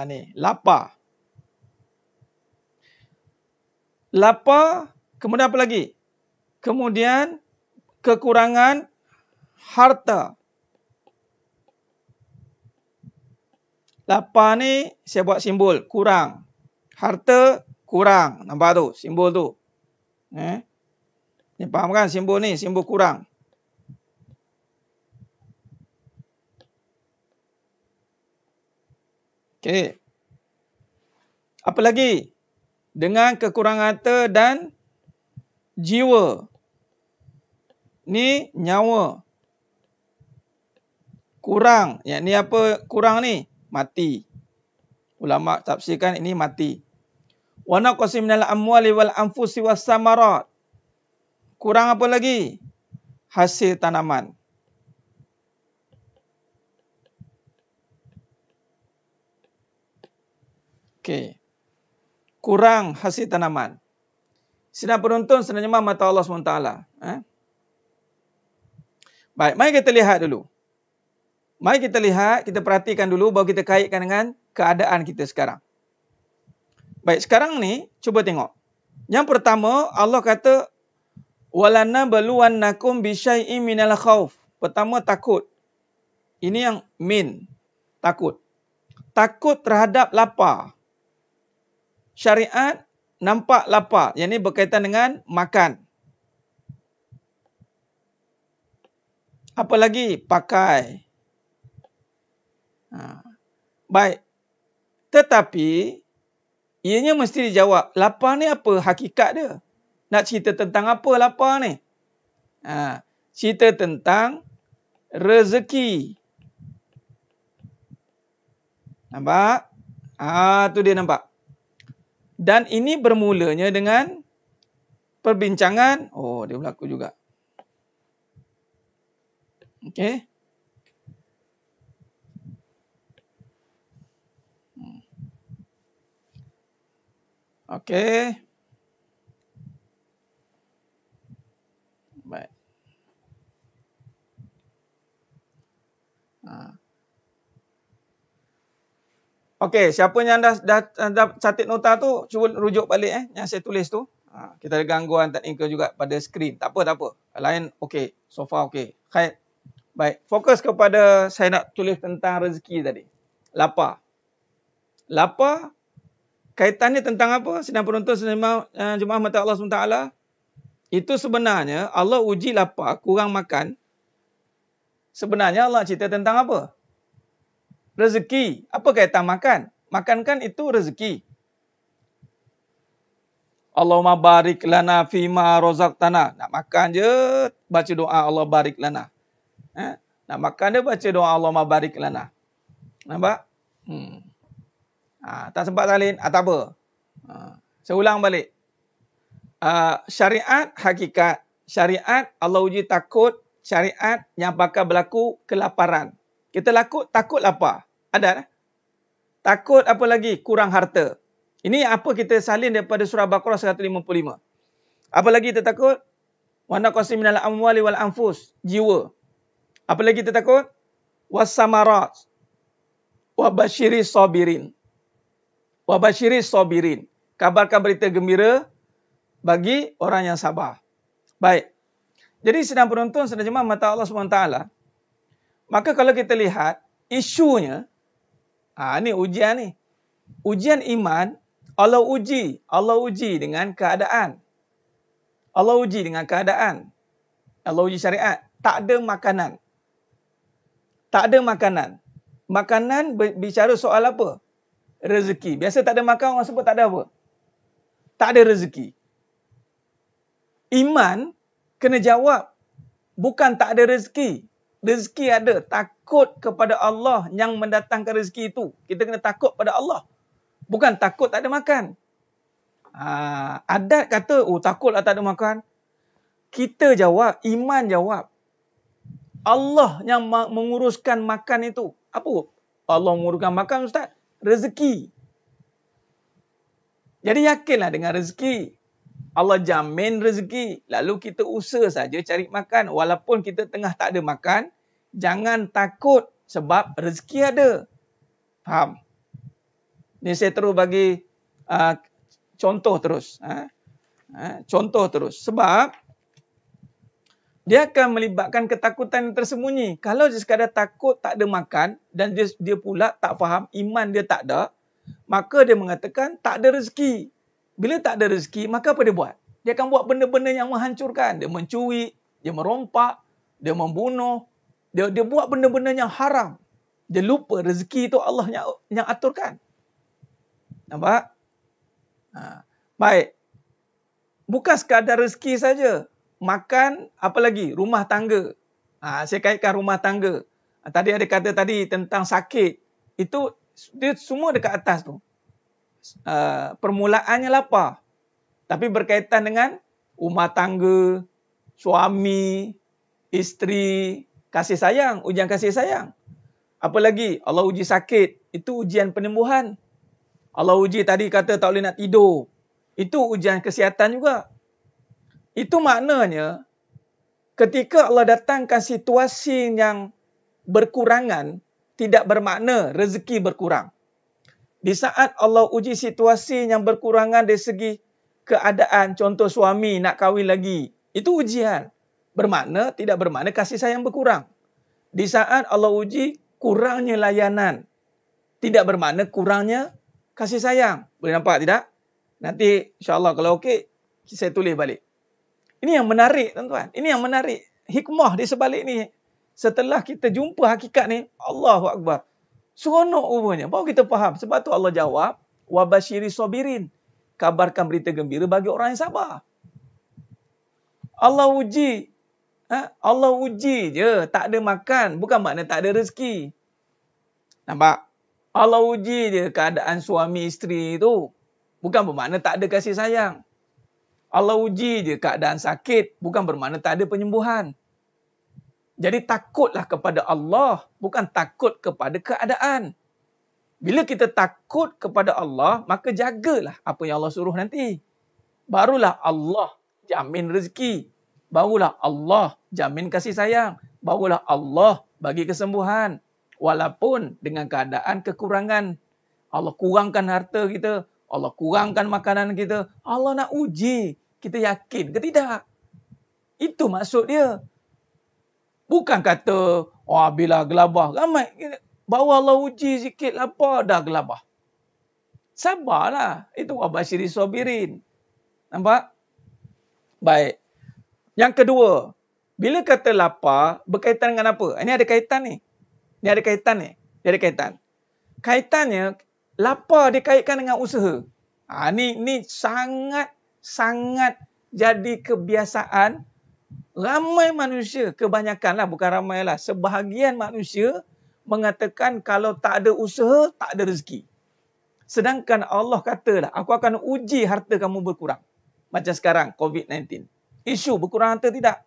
Ni, lapar. Lapar, kemudian apa lagi? Kemudian kekurangan harta. Lapar ni saya buat simbol kurang. Harta kurang. Nampak tu simbol tu. Ni faham kan simbol ni, simbol kurang. Okey. Apa lagi? Dengan kekurangan harta dan jiwa. Ni nyawa. Kurang. Yang ni apa kurang ni? Mati. Ulama tafsirkan ini mati. Wa naqsi minal amwali wal anfusi was samarat. Kurang apa lagi? Hasil tanaman. Okey. Kurang hasil tanaman. Sedang penonton, sedang jemaah mata Allah SWT. Baik, mari kita lihat dulu. Mari kita lihat, kita perhatikan dulu baru kita kaitkan dengan keadaan kita sekarang. Baik, sekarang ni cuba tengok. Yang pertama, Allah kata walana baluwannakum bisyai'im minal khauf. Pertama takut. Ini yang min, takut. Takut terhadap lapar. Syariat nampak lapar. Yang ini berkaitan dengan makan. Apa lagi? Pakai. Baik. Tetapi, ianya mesti dijawab. Lapar ni apa hakikat dia? Nak cerita tentang apa lapar ni? Cerita tentang rezeki. Nampak? Tu dia nampak. Dan ini bermulanya dengan perbincangan. Oh, dia berlaku juga. Okey. Okey. Baik. Okey, siapa yang dah catat nota tu, cuba rujuk balik yang saya tulis tu. Kita ada gangguan teknikal juga pada skrin. Tak apa. Lain okey, so far okey. Khair. Baik, fokus kepada saya nak tulis tentang rezeki tadi. Lapar. Lapar kaitannya tentang apa? Sedang penonton jemaah mata Allah SWT. Itu sebenarnya Allah uji lapar, kurang makan. Sebenarnya Allah cerita tentang apa? Rezeki. Apa kaitan makan? Makan kan itu rezeki. Allahumma barik lana fima razaqtana. Nak makan je baca doa Allah barik lana. Nak makan dia baca doa Allahumma barik lana. Nampak? Tak sempat salin, tak apa. Saya ulang balik. Syariat hakikat. Syariat Allah uji takut. Syariat yang bakal berlaku kelaparan. Kita takut lapar. Ada? Takut apa lagi? Kurang harta. Ini apa kita salin daripada surah Baqarah 155. Apa lagi kita takut? Wa naqsim minal amwali wal anfus. Jiwa. Apa lagi kita takut? Was-samarat. Wa basyiris sabirin. Wa basyiris sabirin. Kabarkan berita gembira bagi orang yang sabar. Baik. Jadi sedang penonton, sedang jemaah mata Allah SWT. Maka kalau kita lihat isunya, ini ujian ni. Ujian iman, Allah uji dengan keadaan. Allah uji dengan keadaan. Allah uji syariat. Tak ada makanan. Tak ada makanan. Makanan bicara soal apa? Rezeki. Biasa tak ada makan, orang sebut tak ada apa? Tak ada rezeki. Iman kena jawab. Bukan tak ada rezeki. Rezeki ada. Takut kepada Allah yang mendatangkan rezeki itu. Kita kena takut pada Allah. Bukan takut tak ada makan. Adat kata, takutlah tak ada makan. Kita jawab, iman jawab. Allah yang menguruskan makan itu. Apa? Allah menguruskan makan, Ustaz? Rezeki. Jadi yakinlah dengan rezeki. Allah jamin rezeki. Lalu kita usaha saja cari makan. Walaupun kita tengah tak ada makan, jangan takut sebab rezeki ada. Faham? Ni saya terus bagi contoh terus. Contoh terus. Sebab dia akan melibatkan ketakutan yang tersembunyi. Kalau dia sekadar takut tak ada makan dan dia pula tak faham, iman dia tak ada, maka dia mengatakan tak ada rezeki. Bila tak ada rezeki, maka apa dia buat? Dia akan buat benda-benda yang menghancurkan. Dia mencuri, dia merompak, dia membunuh, dia buat benda-benda yang haram. Dia lupa rezeki itu Allah yang aturkan. Nampak? Baik. Bukan sekadar rezeki saja. Makan, apa lagi? Rumah tangga. Saya kaitkan rumah tangga. Tadi ada kata tadi tentang sakit. Itu dia semua dekat atas tu. Permulaannya lapar. Tapi berkaitan dengan rumah tangga, suami, isteri, kasih sayang, ujian kasih sayang. Apa lagi? Allah uji sakit. Itu ujian penyembuhan. Allah uji tadi kata tak boleh nak tidur. Itu ujian kesihatan juga. Itu maknanya ketika Allah datangkan situasi yang berkurangan, tidak bermakna rezeki berkurang. Di saat Allah uji situasi yang berkurangan dari segi keadaan, contoh suami nak kahwin lagi, itu ujian. Tidak bermakna kasih sayang berkurang. Di saat Allah uji kurangnya layanan, tidak bermakna kurangnya kasih sayang. Boleh nampak tidak? Nanti insyaAllah kalau okey, saya tulis balik. Ini yang menarik tuan-tuan. Ini yang menarik. Hikmah di sebalik ni. Setelah kita jumpa hakikat ni, Allahu Akbar. Seronok rupanya. Baru kita faham. Sebab tu Allah jawab, wa basyiris sabirin. Kabarkan berita gembira bagi orang yang sabar. Allah uji. Allah uji je. Tak ada makan. Bukan makna tak ada rezeki. Nampak? Allah uji je keadaan suami isteri tu. Bukan bermakna tak ada kasih sayang. Allah uji je keadaan sakit. Bukan bermakna tak ada penyembuhan. Jadi takutlah kepada Allah. Bukan takut kepada keadaan. Bila kita takut kepada Allah, maka jagalah apa yang Allah suruh nanti. Barulah Allah jamin rezeki. Barulah Allah jamin kasih sayang. Barulah Allah bagi kesembuhan. Walaupun dengan keadaan kekurangan. Allah kurangkan harta kita. Allah kurangkan makanan kita. Allah nak uji. Kita yakin ke tidak? Itu maksud dia. Bukan kata, bila gelabah. Ramai. Bawa Allah uji sikit lapar, dah gelabah. Sabarlah. Itu wa basyiris sabirin. Nampak? Baik. Yang kedua. Bila kata lapar, berkaitan dengan apa? Ini ada kaitan ni. Ini ada kaitan ni. Dia ada kaitan. Kaitannya, lapar dikaitkan dengan usaha. Ni sangat sangat jadi kebiasaan ramai manusia, kebanyakanlah, bukan ramailah, sebahagian manusia mengatakan kalau tak ada usaha, tak ada rezeki. Sedangkan Allah katalah, aku akan uji harta kamu berkurang. Macam sekarang, COVID-19. Isu berkurang harta tidak?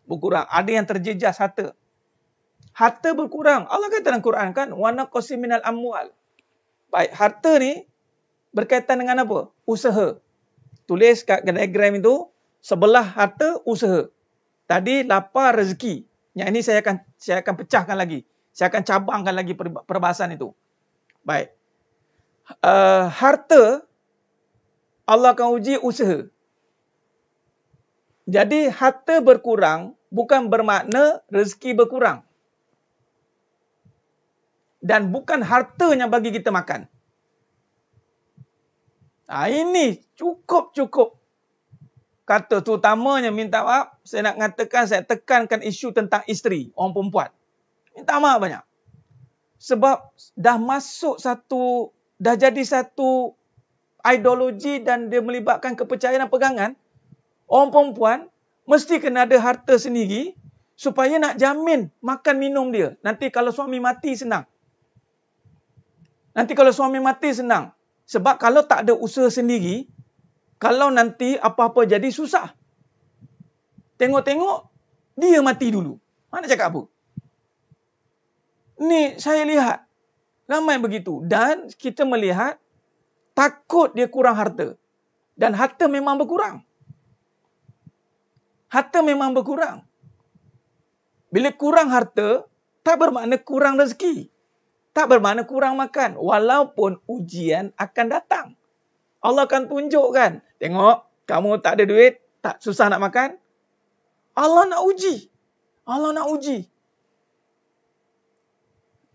Berkurang. Ada yang terjejas harta. Harta berkurang. Allah kata dalam Quran kan, wa naqsi minal amwal. Baik, harta ni berkaitan dengan apa? Usaha. Tulis kat diagram itu, sebelah harta, usaha. Tadi lapar rezeki. Yang ini saya akan pecahkan lagi. Saya akan cabangkan lagi perbahasan itu. Baik. Harta, Allah akan uji usaha. Jadi harta berkurang bukan bermakna rezeki berkurang. Dan bukan hartanya bagi kita makan. Ini cukup. Kata terutamanya, minta maaf, saya nak mengatakan, saya tekankan isu tentang isteri, orang perempuan. Minta maaf banyak. Sebab dah jadi satu ideologi dan dia melibatkan kepercayaan dan pegangan. Orang perempuan mesti kena ada harta sendiri supaya nak jamin makan minum dia. Nanti kalau suami mati senang. Sebab kalau tak ada usaha sendiri, kalau nanti apa-apa jadi susah. Tengok-tengok, dia mati dulu. Mana cakap apa? Ni saya lihat. Ramai begitu. Dan kita melihat, takut dia kurang harta. Dan harta memang berkurang. Bila kurang harta, tak bermakna kurang rezeki. Tak bermakna kurang makan. Walaupun ujian akan datang. Allah akan tunjukkan. Tengok, kamu tak ada duit, tak susah nak makan. Allah nak uji.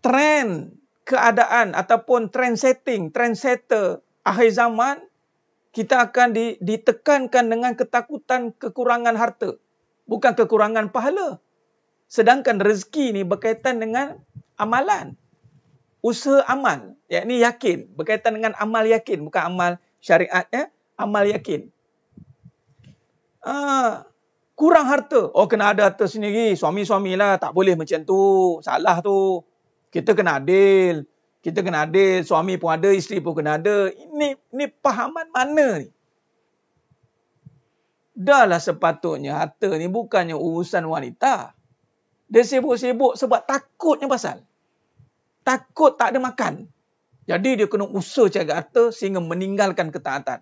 Trend keadaan ataupun trendsetter akhir zaman, kita akan ditekankan dengan ketakutan kekurangan harta. Bukan kekurangan pahala. Sedangkan rezeki ni berkaitan dengan amalan. Usaha amal, yakni yakin, berkaitan dengan amal yakin, bukan amal syariat, amal yakin. Kurang harta, kena ada harta sendiri, suami-suamilah, tak boleh macam tu, salah tu. Kita kena adil, suami pun ada, isteri pun kena ada. Ini pahaman mana ni? Dahlah sepatutnya harta ni bukannya urusan wanita. Dia sibuk-sibuk sebab takutnya pasal. Takut tak ada makan. Jadi dia kena usaha cari harta sehingga meninggalkan ketaatan.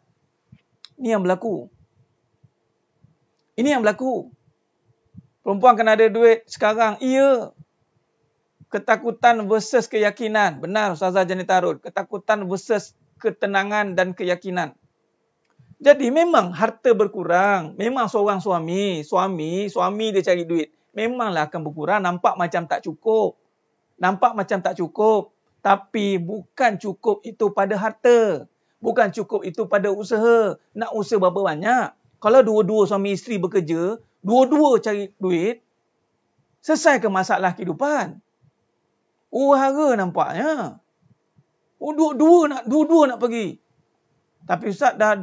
Ini yang berlaku. Perempuan kena ada duit sekarang. Iya. Ketakutan versus keyakinan. Benar Ustazah Jani Tarud. Ketakutan versus ketenangan dan keyakinan. Jadi memang harta berkurang. Memang seorang suami dia cari duit. Memanglah akan berkurang. Nampak macam tak cukup. Tapi bukan cukup itu pada harta. Bukan cukup itu pada usaha. Nak usaha berapa banyak? Kalau dua-dua suami isteri bekerja, dua-dua cari duit, selesai ke masalah kehidupan? Uhara nampaknya. Dua-dua nak pergi. Tapi Ustaz dah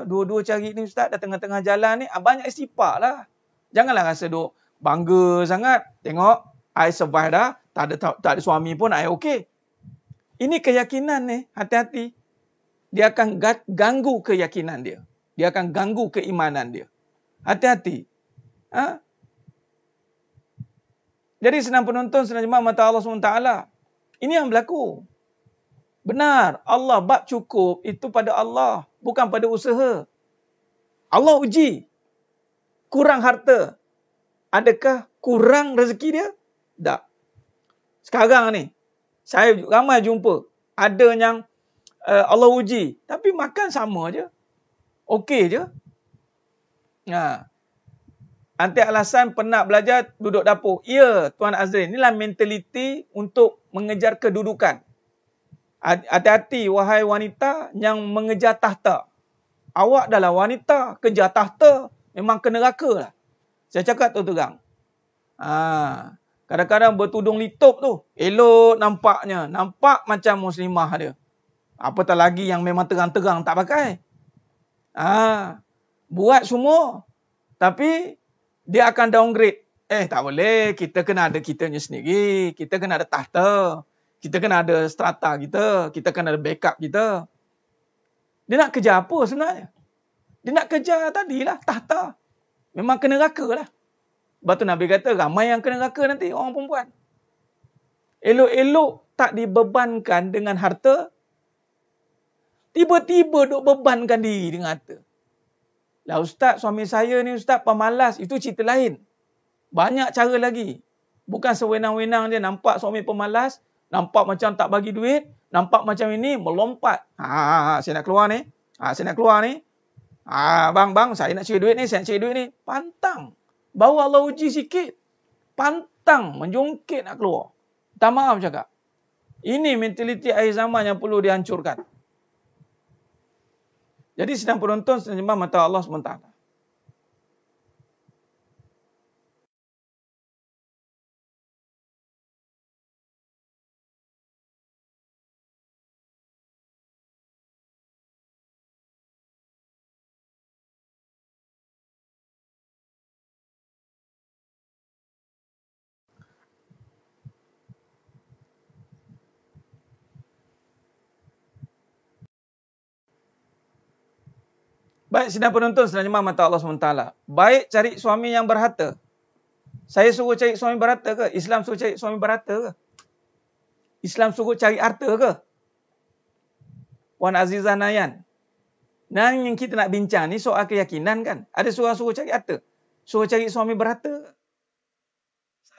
dua-dua cari ni Ustaz, dah tengah-tengah jalan ni, banyak istighfar lah. Janganlah rasa duk bangga sangat. Tengok, I survive dah. Tak ada suami pun, I okay. Ini keyakinan ni, hati-hati. Dia akan ganggu keyakinan dia. Dia akan ganggu keimanan dia. Hati-hati. Jadi senang penonton, senang jemaah mata Allah SWT. Ini yang berlaku. Benar, Allah bab cukup itu pada Allah, bukan pada usaha. Allah uji. Kurang harta. Adakah kurang rezeki dia? Tak. Sekarang ni, saya ramai jumpa. Ada yang Allah uji. Tapi makan sama je. Okey je. Nanti alasan penat belajar, duduk dapur. Ya, Tuan Azrin. Inilah mentaliti untuk mengejar kedudukan. Hati-hati, wahai wanita yang mengejar tahta. Awak adalah wanita, kejar tahta, memang ke neraka lah. Saya cakap terang. Kadang-kadang bertudung litup tu, elok nampaknya. Nampak macam muslimah dia. Apatah lagi yang memang terang-terang tak pakai. Buat semua. Tapi dia akan downgrade. Tak boleh. Kita kena ada kitanya sendiri. Kita kena ada tahta. Kita kena ada strata kita. Kita kena ada backup kita. Dia nak kejar apa sebenarnya? Dia nak kejar tadilah tahta. Memang kena raka lah. Sebab tu Nabi kata ramai yang kena raka nanti orang perempuan. Elok-elok tak dibebankan dengan harta. Tiba-tiba duk bebankan diri dengan harta. Lah ustaz, suami saya ni ustaz pemalas. Itu cerita lain. Banyak cara lagi. Bukan sewenang-wenang je nampak suami pemalas. Nampak macam tak bagi duit. Nampak macam ini melompat. Saya nak keluar ni. Saya nak keluar ni. Bang, saya nak cari duit ni. Saya nak cari duit ni. Pantang. Bawa Allah uji sikit. Pantang. Menjongkit nak keluar. Tak maaf cakap. Ini mentaliti akhir zaman yang perlu dihancurkan. Jadi sedang penonton sembah mata Allah SWT. Baik, sedang penonton sedang jemaah mata Allah SWT. Baik cari suami yang berharta. Saya suruh cari suami berharta ke? Islam suruh cari suami berharta ke? Islam suruh cari harta ke? Puan Azizah Nayan. Nah, yang kita nak bincang ni soal keyakinan kan? Ada suruh cari harta? Suruh cari suami berharta ke?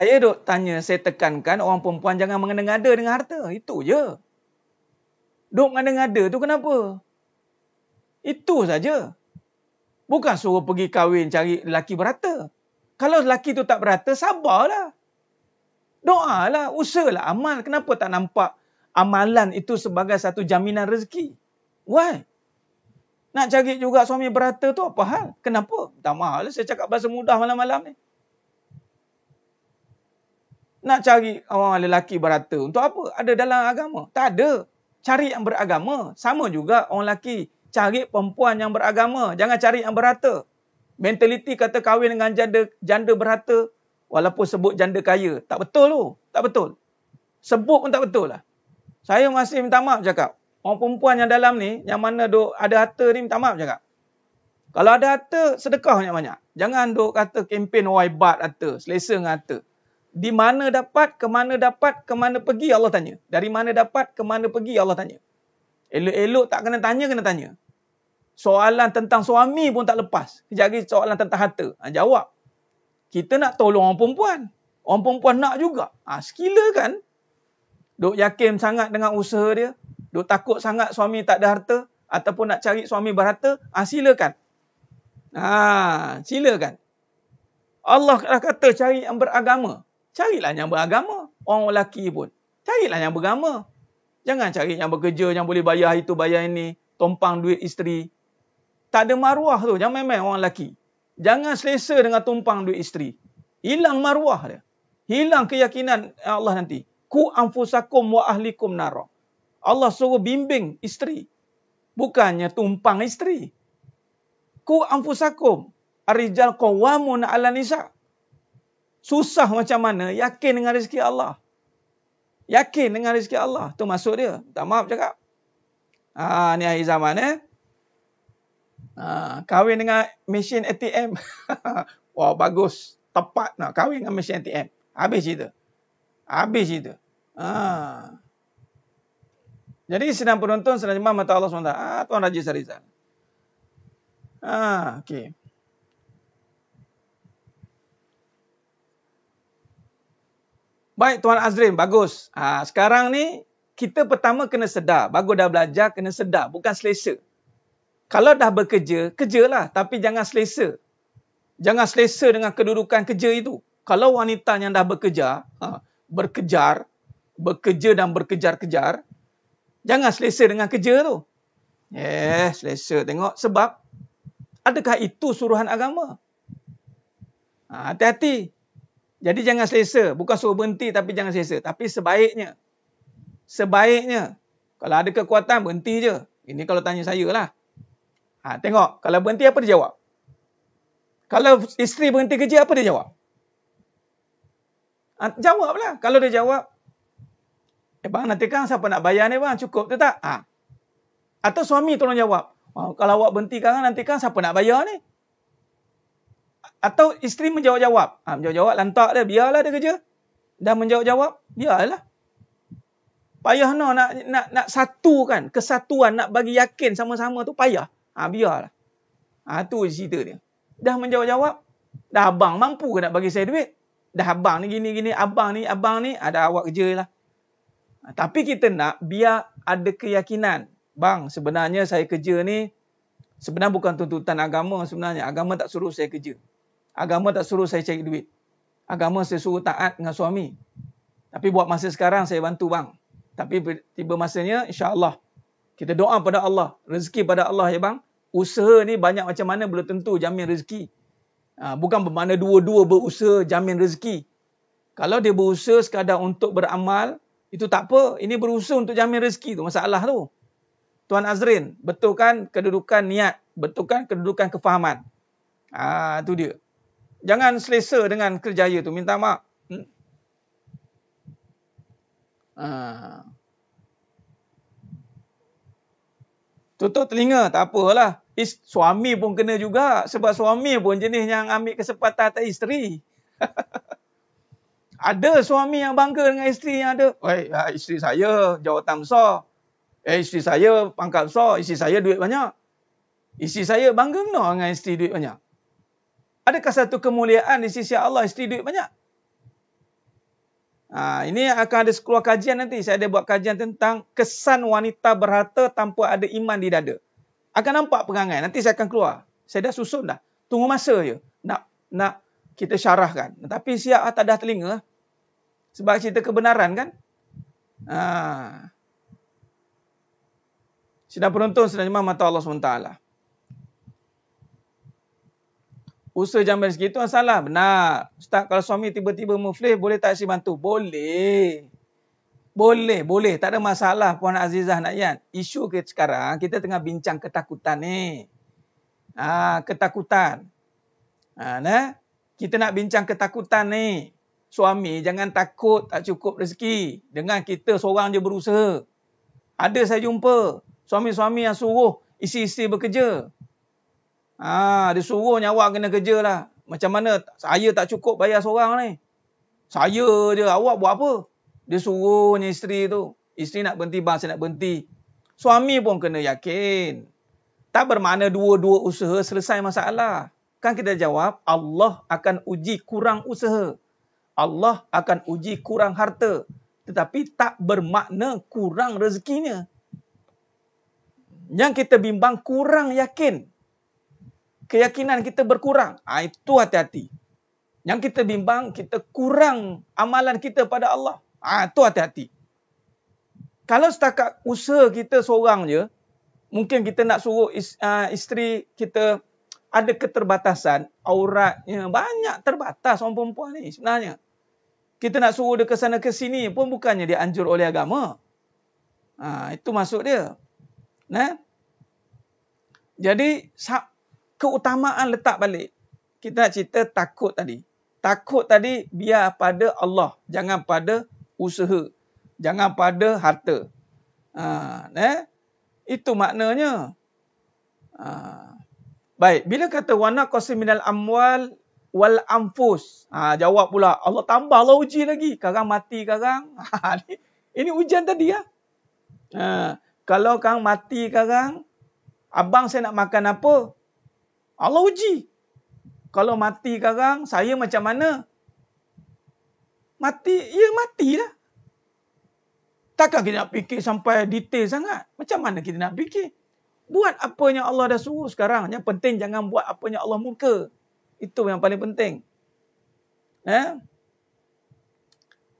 Saya duk tanya, saya tekankan orang perempuan jangan mengada-ngada dengan harta. Itu je. Duk mengada-ngada tu kenapa? Itu saja. Bukan suruh pergi kahwin cari lelaki berharta. Kalau lelaki tu tak berharta, sabarlah. Doalah, usahalah, amal. Kenapa tak nampak amalan itu sebagai satu jaminan rezeki? Why? Nak cari juga suami berharta tu apa hal? Kenapa? Tak mahal saya cakap bahasa mudah malam-malam ni. Nak cari orang lelaki berharta untuk apa? Ada dalam agama? Tak ada. Cari yang beragama. Sama juga orang lelaki. Cari perempuan yang beragama. Jangan cari yang berharta. Mentaliti kata kahwin dengan janda berharta. Walaupun sebut janda kaya. Tak betul tu. Tak betul. Sebut pun tak betul lah. Saya masih minta maaf cakap. Orang perempuan yang dalam ni. Yang mana ada harta ni minta maaf cakap. Kalau ada harta, sedekah banyak-banyak. Jangan duk kata kempen waibat harta. Selesa dengan harta. Di mana dapat, ke mana pergi Allah tanya. Dari mana dapat, ke mana pergi Allah tanya. Elok-elok tak kena tanya. Soalan tentang suami pun tak lepas. Kejap lagi soalan tentang harta. Jawab. Kita nak tolong orang perempuan. Orang perempuan nak juga. Sekila kan. Duk yakin sangat dengan usaha dia. Duk takut sangat suami tak ada harta. Ataupun nak cari suami berharta. Silakan. Silakan. Allah kata cari yang beragama. Carilah yang beragama. Orang lelaki pun. Carilah yang beragama. Jangan cari yang bekerja, yang boleh bayar itu, bayar ini. Tumpang duit isteri. Tak ada maruah tu. Jangan main-main orang lelaki. Jangan selesa dengan tumpang duit isteri. Hilang maruah dia. Hilang keyakinan Allah nanti. Ku anfusakum wa ahlikum nara. Allah suruh bimbing isteri. Bukannya tumpang isteri. Ku anfusakum. Ar-rijal qawwamun 'ala nisa. Susah macam mana yakin dengan rezeki Allah. Yakin dengan rezeki Allah. Tu maksud dia. Tak maaf cakap. Ni akhir zaman kahwin dengan mesin ATM. Wah, bagus. Tepat nak kahwin dengan mesin ATM. Habis cerita. Jadi sedang penonton, sedang jemaah mata Allah SWT. Tuan Raja Sarizal. Okey. Baik Tuan Azrin, bagus. Sekarang ni kita pertama kena sedar. Bagus dah belajar, kena sedar. Bukan selesa. Kalau dah bekerja, kerjalah. Tapi jangan selesa. Jangan selesa dengan kedudukan kerja itu. Kalau wanita yang dah bekerja, bekerja dan berkejar-kejar, jangan selesa dengan kerja tu. Selesa. Tengok sebab, adakah itu suruhan agama? Hati-hati. Jadi jangan selesa. Bukan suruh berhenti tapi jangan selesa. Tapi sebaiknya. Kalau ada kekuatan berhenti je. Ini kalau tanya saya lah. Tengok, kalau berhenti apa dia jawab? Kalau isteri berhenti kerja, apa dia jawab? Jawablah. Kalau dia jawab, bang, nanti kan siapa nak bayar ni bang? Cukup tu tak? Atau suami tolong jawab. Kalau awak berhenti kan, nanti kan siapa nak bayar ni? Atau isteri menjawab-jawab. Menjawab-jawab, lantak dia. Biarlah dia kerja. Dah menjawab-jawab, biarlah. Payah nak satukan. Kesatuan, nak bagi yakin sama-sama tu payah. Biarlah. Tu cerita dia. Dah menjawab-jawab, dah abang mampu ke nak bagi saya duit? Dah abang ni gini-gini, abang ni, ada awak kerja lah. Tapi kita nak biar ada keyakinan. Bang, sebenarnya saya kerja ni, sebenarnya bukan tuntutan agama sebenarnya. Agama tak suruh saya kerja. Agama tak suruh saya cari duit. Agama saya suruh taat dengan suami. Tapi buat masa sekarang saya bantu bang. Tapi tiba masanya, insya-Allah. Kita doa pada Allah. Rezeki pada Allah ya bang. Usaha ni banyak macam mana belum tentu jamin rezeki. Bukan bermakna dua-dua berusaha jamin rezeki. Kalau dia berusaha sekadar untuk beramal, itu tak apa. Ini berusaha untuk jamin rezeki tu. Masalah tu. Tuan Azrin, betulkan kedudukan niat. Betulkan kedudukan kefahaman. Itu dia. Jangan selesa dengan kerjaya tu. Minta maaf. Tutup telinga, tak apalah. Suami pun kena juga. Sebab suami pun jenis yang ambil kesempatan atas isteri. Ada suami yang bangga dengan isteri yang ada. Isteri saya jawatan besar. Isteri saya pangkat besar. Isteri saya duit banyak. Isteri saya bangga dengan isteri duit banyak. Adakah satu kemuliaan di sisi Allah isteri duit banyak? Ini akan ada keluar kajian nanti. Saya ada buat kajian tentang kesan wanita berharta tanpa ada iman di dada. Akan nampak perangai. Nanti saya akan keluar. Saya dah susun dah. Tunggu masa je. Nak kita syarahkan. Tapi siap tak ada telinga. Sebab cerita kebenaran kan. Sidang penonton, sidang jemaah mata Allah SWT. Usaha jamin rezeki itu masalah. Benar. Ustaz, kalau suami tiba-tiba muflis, boleh tak saya bantu? Boleh. Boleh. Tak ada masalah, Puan Azizah Nakyan. Isu kita sekarang, kita tengah bincang ketakutan ni. Ketakutan. Kita nak bincang ketakutan ni. Suami, jangan takut tak cukup rezeki. Dengan kita seorang je berusaha. Ada saya jumpa. Suami-suami yang suruh isteri-isteri bekerja. Dia suruh nyawa kena kerja lah. Macam mana saya tak cukup bayar seorang ni. Saya je, awak buat apa? Dia suruhnya isteri tu. Isteri nak berhenti, bang saya nak berhenti. Suami pun kena yakin. Tak bermakna dua-dua usaha selesai masalah. Kan kita jawab, Allah akan uji kurang usaha. Allah akan uji kurang harta. Tetapi tak bermakna kurang rezekinya. Yang kita bimbang kurang yakin. Keyakinan kita berkurang. Itu hati-hati. Yang kita bimbang, kita kurang amalan kita pada Allah. Itu hati-hati. Kalau setakat usaha kita seorang je, mungkin kita nak suruh isteri kita ada keterbatasan. Auratnya banyak terbatas orang perempuan ni sebenarnya. Kita nak suruh dia ke sana ke sini pun bukannya dia anjur oleh agama. Itu maksud dia. Jadi, keutamaan letak balik. Kita nak cerita takut tadi. Takut tadi biar pada Allah. Jangan pada usaha. Jangan pada harta. Itu maknanya. Baik. Bila kata wana qasim minal amwal wal anfus. Jawab pula. Allah tambah, Allah uji lagi. Karang mati karang. Ini ujian tadi ya. Kalau kang mati karang. Abang saya nak makan apa? Allah uji. Kalau mati karang, saya macam mana? Mati, ya matilah. Takkan kita nak fikir sampai detail sangat. Macam mana kita nak fikir? Buat apa yang Allah dah suruh sekarang. Yang penting jangan buat apa yang Allah murka. Itu yang paling penting.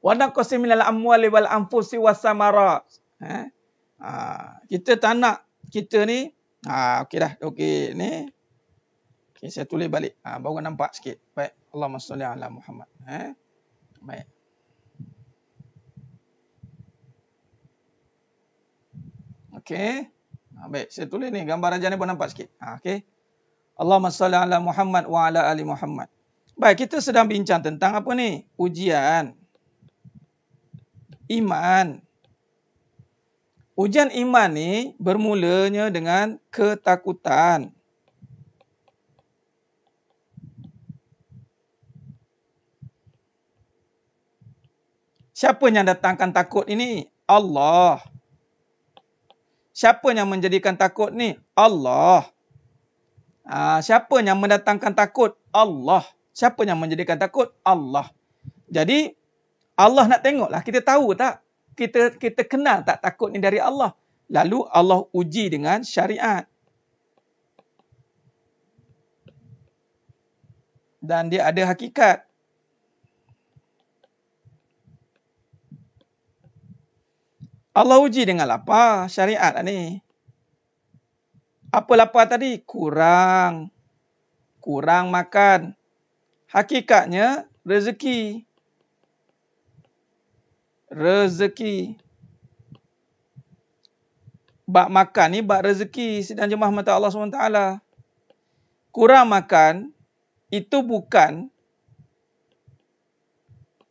Wa naqsim minal amwali wal anfusi was samarat. Kita tak nak kita ni okey dah. Okey ni. Okey saya tulis balik. Baru nampak sikit. Baik. Allahumma salli ala Muhammad. Baik. Okey. Baik, saya tulis ni. Gambar raja ni pun nampak sikit. Okey. Allahumma salli ala Muhammad wa ala ali Muhammad. Baik, kita sedang bincang tentang apa ni? Ujian iman. Ujian iman ni bermulanya dengan ketakutan. Siapa yang datangkan takut ini? Allah. Siapa yang menjadikan takut ni? Allah. Siapa yang mendatangkan takut? Allah. Siapa yang menjadikan takut? Allah. Jadi, Allah nak tengoklah. Kita tahu tak? Kita kenal tak takut ni dari Allah? Lalu Allah uji dengan syariat. Dan dia ada hakikat. Allah uji dengan lapar, syariat ni. Apa lapar tadi? Kurang makan. Hakikatnya rezeki. Bak makan ni bak rezeki. Sedang jemaah mata Allah SWT. Kurang makan, itu bukan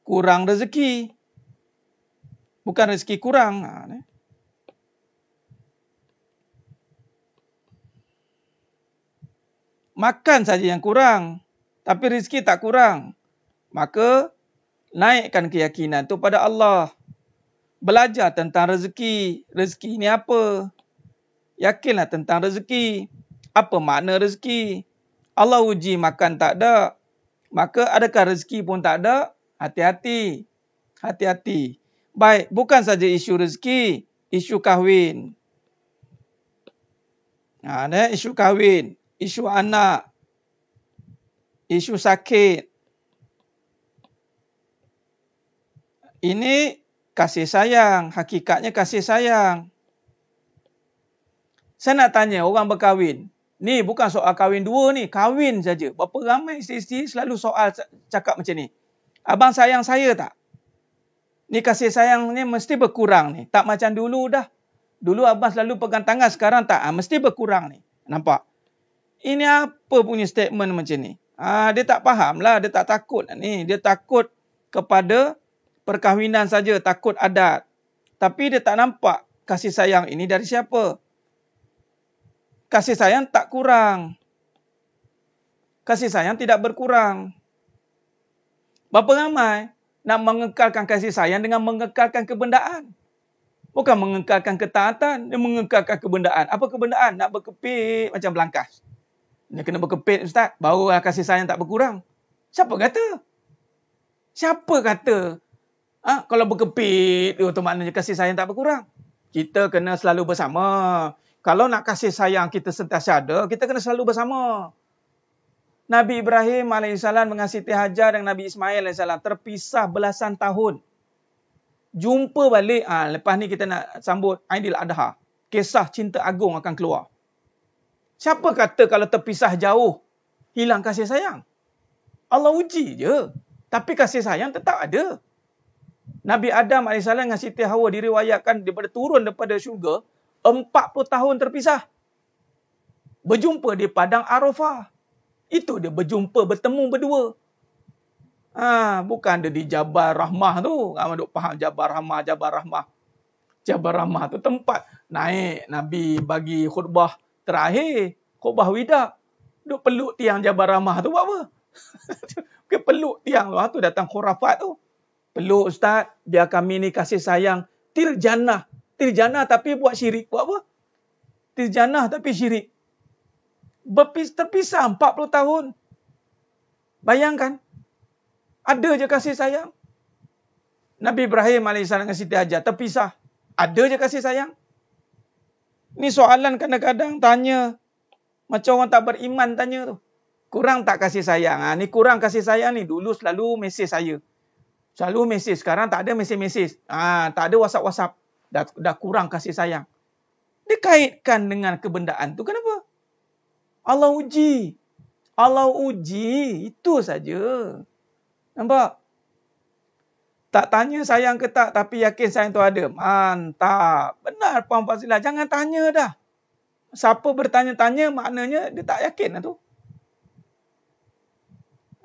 kurang rezeki. Bukan rezeki kurang. Makan saja yang kurang. Tapi rezeki tak kurang. Maka, naikkan keyakinan itu pada Allah. Belajar tentang rezeki. Rezeki ni apa? Yakinlah tentang rezeki. Apa makna rezeki? Allah uji makan tak ada. Maka adakah rezeki pun tak ada? Hati-hati. Hati-hati. Baik, bukan saja isu rezeki, isu kahwin. Isu kahwin, isu anak, isu sakit. Ini kasih sayang, hakikatnya kasih sayang. Saya nak tanya orang berkahwin. Ni bukan soal kahwin dua ni, kahwin saja. Berapa ramai isteri-isteri selalu soal cakap macam ni. Abang sayang saya tak? Ni kasih sayang ni mesti berkurang ni. Tak macam dulu dah. Dulu abang selalu pegang tangan, sekarang tak. Mesti berkurang ni. Nampak? Ini apa punya statement macam ni? Dia tak faham lah. Dia tak takut ni. Dia takut kepada perkahwinan saja. Takut adat. Tapi dia tak nampak kasih sayang ini dari siapa. Kasih sayang tak kurang. Kasih sayang tidak berkurang. Berapa ramai nak mengekalkan kasih sayang dengan mengekalkan kebendaan. Bukan mengekalkan ketaatan, dia mengekalkan kebendaan. Apa kebendaan? Nak berkepit macam belangkas. Dia kena berkepit, Ustaz. Barulah kasih sayang tak berkurang. Siapa kata? Siapa kata? Kalau berkepit, itu maknanya kasih sayang tak berkurang. Kita kena selalu bersama. Kalau nak kasih sayang kita sentiasa ada, kita kena selalu bersama. Nabi Ibrahim AS mengasihi Hajar dan Nabi Ismail AS terpisah belasan tahun. Jumpa balik. Lepas ni kita nak sambut Aidil Adha. Kisah cinta agung akan keluar. Siapa kata kalau terpisah jauh, hilang kasih sayang? Allah uji je. Tapi kasih sayang tetap ada. Nabi Adam AS dengan Siti Hawa diriwayatkan daripada turun daripada syurga, 40 tahun terpisah. Berjumpa di Padang Arafah. Itu dia berjumpa, bertemu berdua. Bukan dia di Jabal Rahmah tu. Kamu duk faham Jabal Rahmah, Jabal Rahmah. Jabal Rahmah tu tempat naik Nabi bagi khutbah terakhir. Khutbah wida. Duk peluk tiang Jabal Rahmah tu buat apa? Peluk tiang tu datang khurafat tu. Peluk Ustaz, biar kami ni kasih sayang. Tirjanah. Tirjanah tapi buat syirik. Buat apa? Tirjanah tapi syirik. Terpisah 40 tahun. Bayangkan. Ada je kasih sayang. Nabi Ibrahim AS dengan Siti Hajar terpisah. Ada je kasih sayang. Ni soalan kadang-kadang tanya. Macam orang tak beriman tanya tu. Kurang tak kasih sayang? Ni kurang kasih sayang ni. Dulu selalu mesej saya. Selalu mesej. Sekarang tak ada mesej-mesej. Tak ada WhatsApp-WhatsApp. Dah kurang kasih sayang. Dikaitkan dengan kebendaan tu. Kenapa? Allah uji. Allah uji. Itu saja. Nampak? Tak tanya sayang ke tak, tapi yakin sayang tu ada. Mantap. Benar Puan Fazilah. Jangan tanya dah. siapa bertanya-tanya maknanya dia tak yakin lah tu.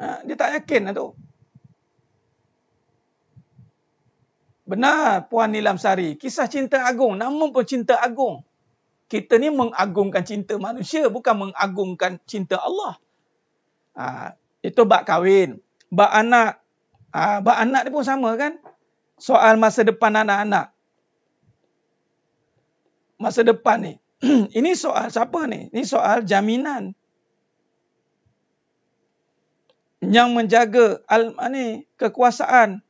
Dia tak yakin lah tu. Benar Puan Nilam Sari. Kisah cinta agung. Nama pun cinta agung. Kita ni mengagungkan cinta manusia. Bukan mengagungkan cinta Allah. Itu bab kahwin. Bab anak. Bab anak ni pun sama kan. Soal masa depan anak-anak. Masa depan ni. Ini soal siapa ni? Ini soal jaminan. Yang menjaga kekuasaan.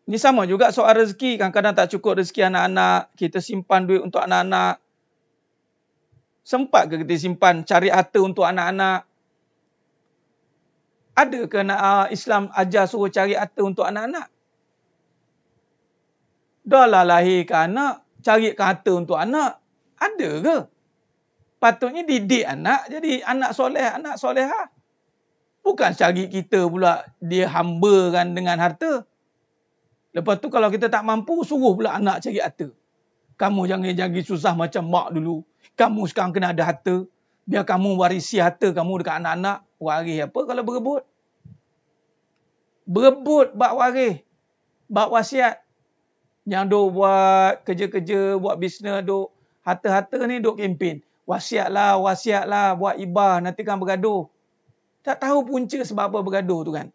Ini sama juga soal rezeki. Kadang-kadang tak cukup rezeki anak-anak. Kita simpan duit untuk anak-anak. Sempat ke kita simpan cari harta untuk anak-anak? Ada ke Islam ajar suruh cari harta untuk anak-anak? Dah lah lahirkan anak. Carikan harta untuk anak. Ada ke? Patutnya didik anak. Jadi anak soleh, anak solehah. Bukan cari kita pula dia hambakan dengan harta. Lepas tu kalau kita tak mampu, suruh pula anak cari harta. Kamu jangan jadi susah macam mak dulu. Kamu sekarang kena ada harta. Biar kamu warisi harta kamu dekat anak-anak. Waris apa kalau berebut? Berebut bak waris. Bak wasiat. Yang duk buat kerja-kerja, buat bisnes, duk harta-harta ni duk kempen. Wasiatlah, buat ibah, nanti kan bergaduh. Tak tahu punca sebab apa bergaduh tu kan.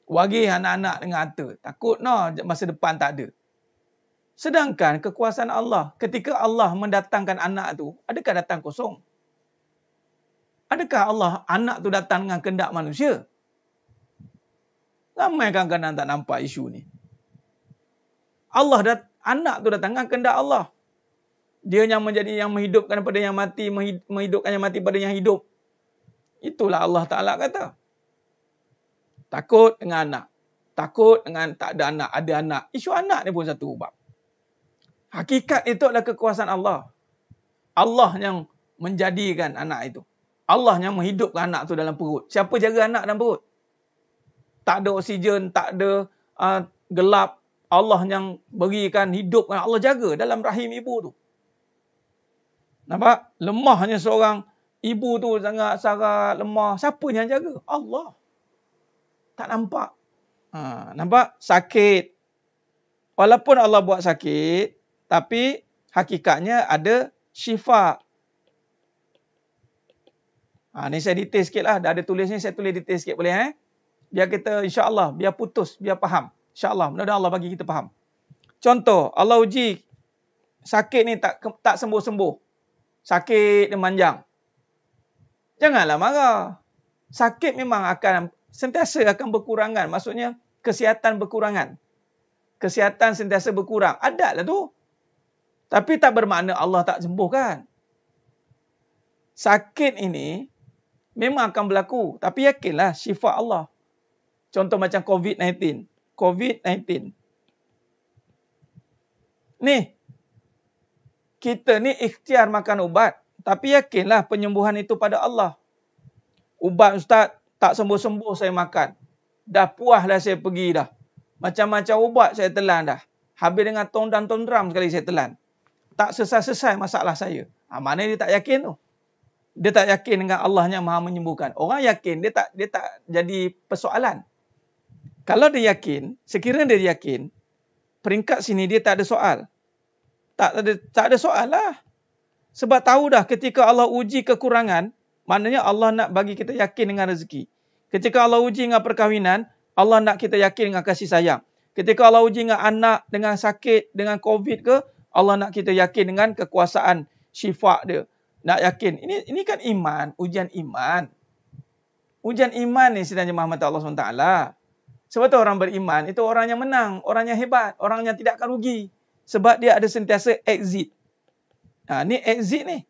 Waris anak-anak dengan harta. Takut masa depan tak ada. Sedangkan kekuasaan Allah, ketika Allah mendatangkan anak tu, adakah datang kosong? Adakah anak tu datang dengan kehendak manusia? Ramai kadang-kadang tak nampak isu ni. Anak tu datang dengan kehendak Allah. Dia yang menghidupkan pada yang mati, menghidupkan yang mati pada yang hidup. Itulah Allah Ta'ala kata. Takut dengan anak. Takut dengan tak ada anak, ada anak. Isu anak ni pun satu bab. Hakikat itu adalah kekuasaan Allah. Allah yang menjadikan anak itu. Allah yang menghidupkan anak itu dalam perut. Siapa jaga anak dalam perut? Tak ada oksigen, tak ada gelap. Allah yang berikan hidup. Allah jaga dalam rahim ibu tu. Nampak? Lemahnya seorang ibu tu sangat lemah. Siapa yang jaga? Allah. Tak nampak. Nampak? Sakit. Walaupun Allah buat sakit, tapi hakikatnya ada syifa. Ni saya detail sikit lah. Dah ada tulis ni, saya tulis detail sikit boleh Biar kita insyaAllah, biar putus, biar faham. InsyaAllah, mudah-mudahan Allah bagi kita faham. Contoh, Allah uji sakit ni tak sembuh-sembuh. Sakit dia manjang. Janganlah marah. Sakit memang sentiasa akan berkurangan. Maksudnya, kesihatan berkurangan. Kesihatan sentiasa berkurang. Ada lah tu. Tapi tak bermakna Allah tak sembuhkan. Sakit ini memang akan berlaku. Tapi yakinlah syifa Allah. Contoh macam COVID-19. COVID-19. Ni, kita ni ikhtiar makan ubat. Tapi yakinlah penyembuhan itu pada Allah. Ubat Ustaz tak sembuh-sembuh saya makan. Dah puas lah saya pergi dah. Macam-macam ubat saya telan dah. Habis dengan tondram sekali saya telan. Tak selesai-selesai masalah saya. Mana dia tak yakin tu? Dia tak yakin dengan Allah yang maha menyembuhkan. Orang yakin, dia tak jadi persoalan. Kalau dia yakin, sekiranya dia yakin, peringkat sini dia tak ada soal. Tak ada soal lah. Sebab tahu dah ketika Allah uji kekurangan, maknanya Allah nak bagi kita yakin dengan rezeki. Ketika Allah uji dengan perkahwinan, Allah nak kita yakin dengan kasih sayang. Ketika Allah uji dengan anak, dengan sakit, dengan COVID ke, Allah nak kita yakin dengan kekuasaan syifa dia. Nak yakin. Ini kan iman, ujian iman. Ujian iman ni sebenarnya Muhammad Allah SWT. Sebab tu orang beriman, itu orang yang menang, orang yang hebat, orang yang tidak akan rugi. Sebab dia ada sentiasa exit. Ni exit ni.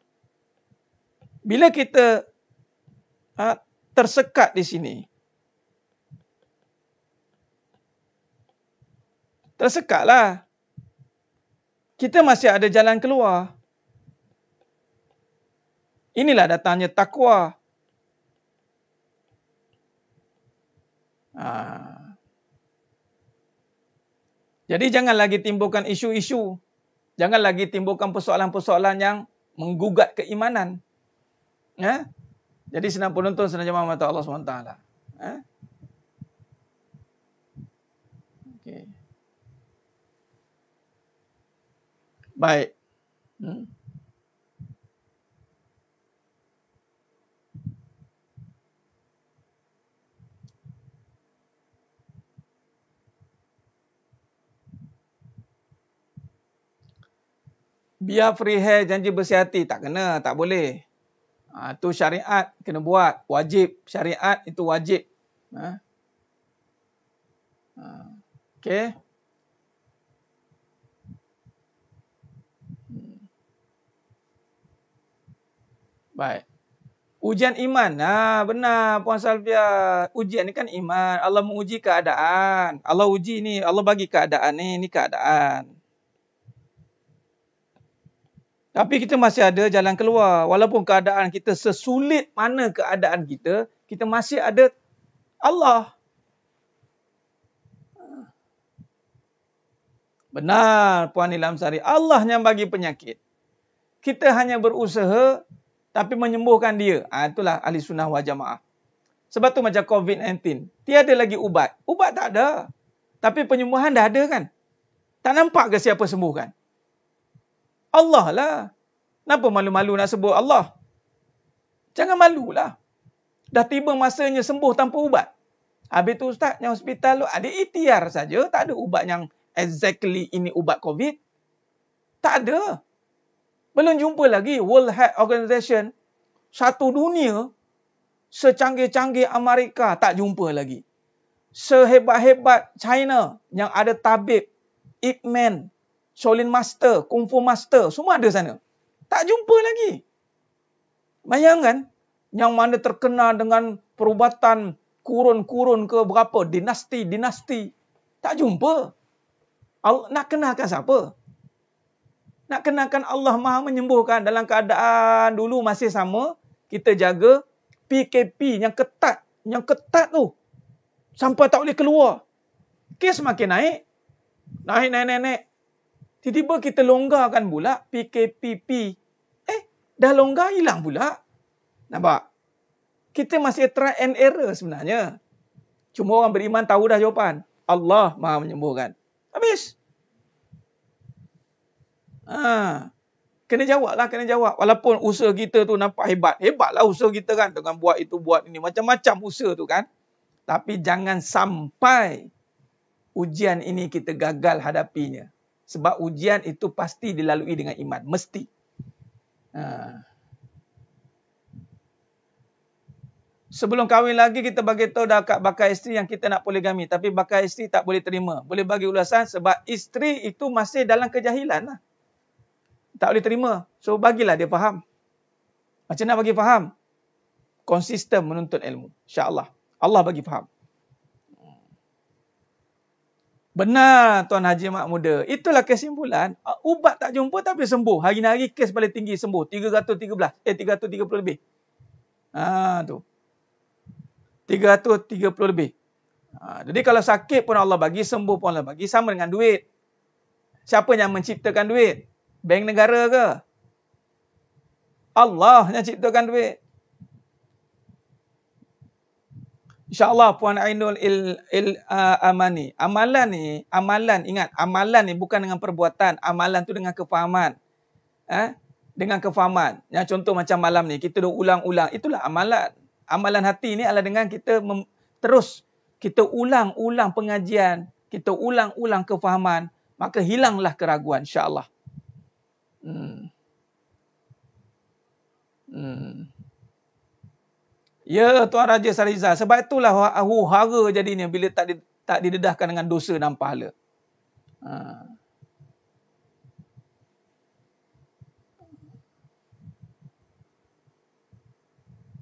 Bila kita tersekat di sini, tersekatlah. Kita masih ada jalan keluar. Inilah datangnya takwa. Jadi jangan lagi timbulkan isu-isu. Jangan lagi timbulkan persoalan-persoalan yang menggugat keimanan. Ya? Jadi senang penonton, senang jemaah mata Allah SWT. Ya? Okay. Baik. Biar free hair janji bersih hati. Tak kena, tak boleh. Itu syariat kena buat. Wajib. Syariat itu wajib. Okey. Baik. Ujian iman. Benar Puan Salvia. Ujian ni kan iman. Allah menguji keadaan. Allah uji ni. Allah bagi keadaan ni. Ni keadaan. Tapi kita masih ada jalan keluar. Walaupun keadaan kita sesulit mana keadaan kita, kita masih ada Allah. Benar Puan Ilham Sari. Allah yang bagi penyakit. Kita hanya berusaha tapi menyembuhkan dia. Itulah ahli sunnah wal jamaah. Sebab tu macam COVID-19. Tiada lagi ubat. Ubat tak ada. Tapi penyembuhan dah ada kan? Tak nampak ke siapa sembuhkan? Allah lah. Kenapa malu-malu nak sebut Allah? Jangan malulah. Dah tiba masanya sembuh tanpa ubat. Habis tu ustaz, yang hospital tu ada ikhtiar saja. Tak ada ubat yang exactly ini ubat COVID. Tak ada. Belum jumpa lagi World Health Organization. Satu dunia, secanggih-canggih Amerika, tak jumpa lagi. Sehebat-hebat China yang ada tabib, Ip Man, Shaolin Master, Kung Fu Master, semua ada sana. Tak jumpa lagi. Bayangkan, yang mana terkenal dengan perubatan kurun-kurun ke berapa, dinasti-dinasti. Tak jumpa. Nak kenalkan siapa? Nak kenalkan Allah Maha menyembuhkan dalam keadaan dulu masih sama. Kita jaga PKP yang ketat. Yang ketat tu. Sampai tak boleh keluar. Kes makin naik. Naik. Tiba-tiba kita longgarkan pula PKPP. Dah longgar, hilang pula. Nampak? Kita masih try and error sebenarnya. Cuma orang beriman tahu dah jawapan. Allah Maha menyembuhkan. Habis. Kena jawab lah, kena jawab. Walaupun usaha kita tu nampak hebat. Hebatlah usaha kita kan. Dengan buat itu, buat ini. Macam-macam usaha tu kan. Tapi jangan sampai ujian ini kita gagal hadapinya. Sebab ujian itu pasti dilalui dengan iman. Mesti. Sebelum kahwin lagi kita bagi tahu dah kat bakal isteri yang kita nak poligami. Tapi bakal isteri tak boleh terima. Boleh bagi ulasan sebab isteri itu masih dalam kejahilan lah. Tak boleh terima. So bagilah dia faham. Macam nak bagi faham? Konsisten menuntut ilmu. InsyaAllah. Allah bagi faham. Benar Tuan Haji Mak Muda. Itulah kesimpulan. Ubat tak jumpa tapi sembuh. Hari-hari kes paling tinggi sembuh. 330 lebih. Tu. 330 lebih. Jadi kalau sakit pun Allah bagi, sembuh pun Allah bagi. Sama dengan duit. Siapa yang menciptakan duit? Bank negara ke? Allah yang ciptakan duit. InsyaAllah Puan Ainul Amani. Amalan ingat. Amalan ni bukan dengan perbuatan. Amalan tu dengan kefahaman. Dengan kefahaman. Yang contoh macam malam ni. Kita dah ulang-ulang. Itulah amalan. Amalan hati ni adalah dengan kita terus. Kita ulang-ulang pengajian. Kita ulang-ulang kefahaman. Maka hilanglah keraguan. InsyaAllah. Ya Tuan Raja Sariza. Sebab itulah hara jadinya bila tak didedahkan dengan dosa dan pahala.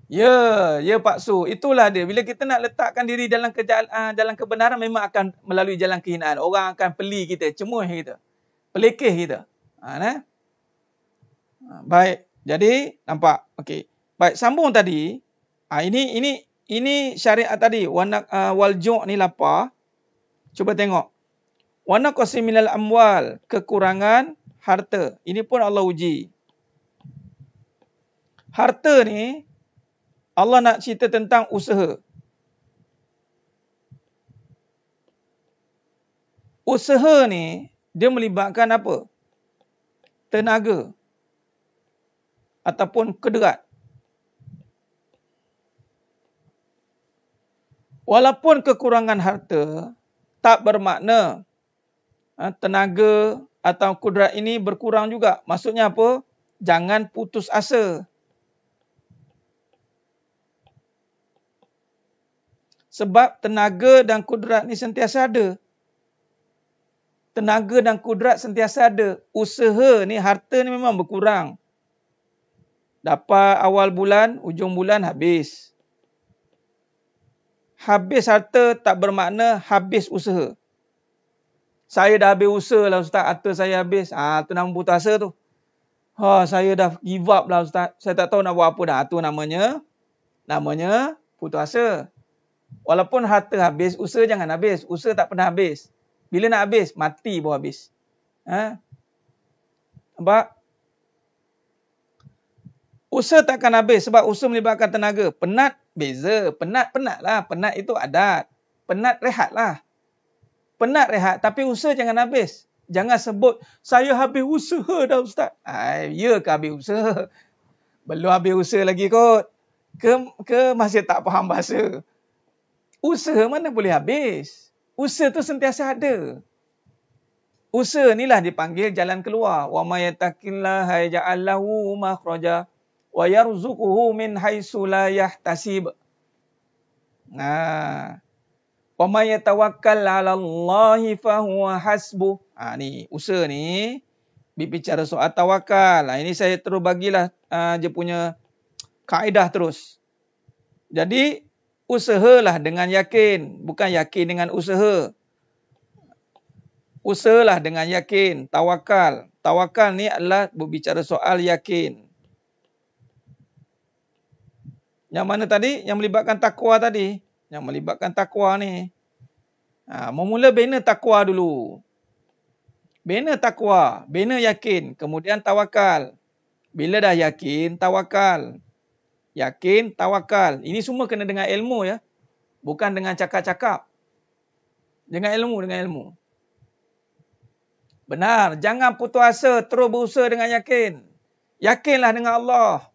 Ya Pak Su. Itulah dia. Bila kita nak letakkan diri dalam kebenaran memang akan melalui jalan kehinaan. Orang akan peli kita, cemuh kita, pelekeh kita. Baik. Jadi nampak. Okey. Baik, sambung tadi. Ini syariat tadi. Wal ju' ni lapar. Cuba tengok. Wa naqsi minal amwal, kekurangan harta. Ini pun Allah uji. Harta ni Allah nak cerita tentang usaha. Usaha ni dia melibatkan apa? Tenaga ataupun kederat. Walaupun kekurangan harta tak bermakna tenaga atau kudrat ini berkurang juga. Maksudnya apa? Jangan putus asa. Sebab tenaga dan kudrat ni sentiasa ada. Tenaga dan kudrat sentiasa ada. Usaha ni, harta ni memang berkurang. Dapat awal bulan, ujung bulan habis. Habis harta tak bermakna habis usaha. Saya dah habis usaha lah Ustaz, harta saya habis. Itu nama putus asa tu. Saya dah give up lah Ustaz. Saya tak tahu nak buat apa dah. Itu namanya putus asa. Walaupun harta habis, usaha jangan habis. Usaha tak pernah habis. Bila nak habis? Mati baru habis. Nampak? Usaha takkan habis sebab usaha melibatkan tenaga. Penat, beza. Penat lah. Penat itu adat. Penat, rehat lah. Penat, rehat. Tapi usaha jangan habis. Jangan sebut, saya habis usaha dah Ustaz. Ya ke habis usaha? Belum habis usaha lagi kot. Ke masih tak faham bahasa? Usaha mana boleh habis? Usaha tu sentiasa ada. Usaha inilah dipanggil jalan keluar. Wa may yattaqillaha yaj'al lahu makhraja wa yarzuquhu min haitsu la yahtasib. Wa may yatawakkal 'alallahi fa huwa hasbuh. Ni usaha ni berbicara soal tawakal. Ini saya terus bagilah dia punya kaedah terus. Jadi usahalah dengan yakin, bukan yakin dengan usaha. Usahalah dengan yakin, tawakal. Tawakal ni adalah berbicara soal yakin. Yang mana tadi? Yang melibatkan takwa tadi. Yang melibatkan takwa ni. Memula bina takwa dulu. Bina takwa, bina yakin, kemudian tawakal. Bila dah yakin, tawakal. Yakin, tawakal. Ini semua kena dengan ilmu ya. Bukan dengan cakap-cakap. Dengan ilmu. Benar. Jangan putus asa. Terus berusaha dengan yakin. Yakinlah dengan Allah.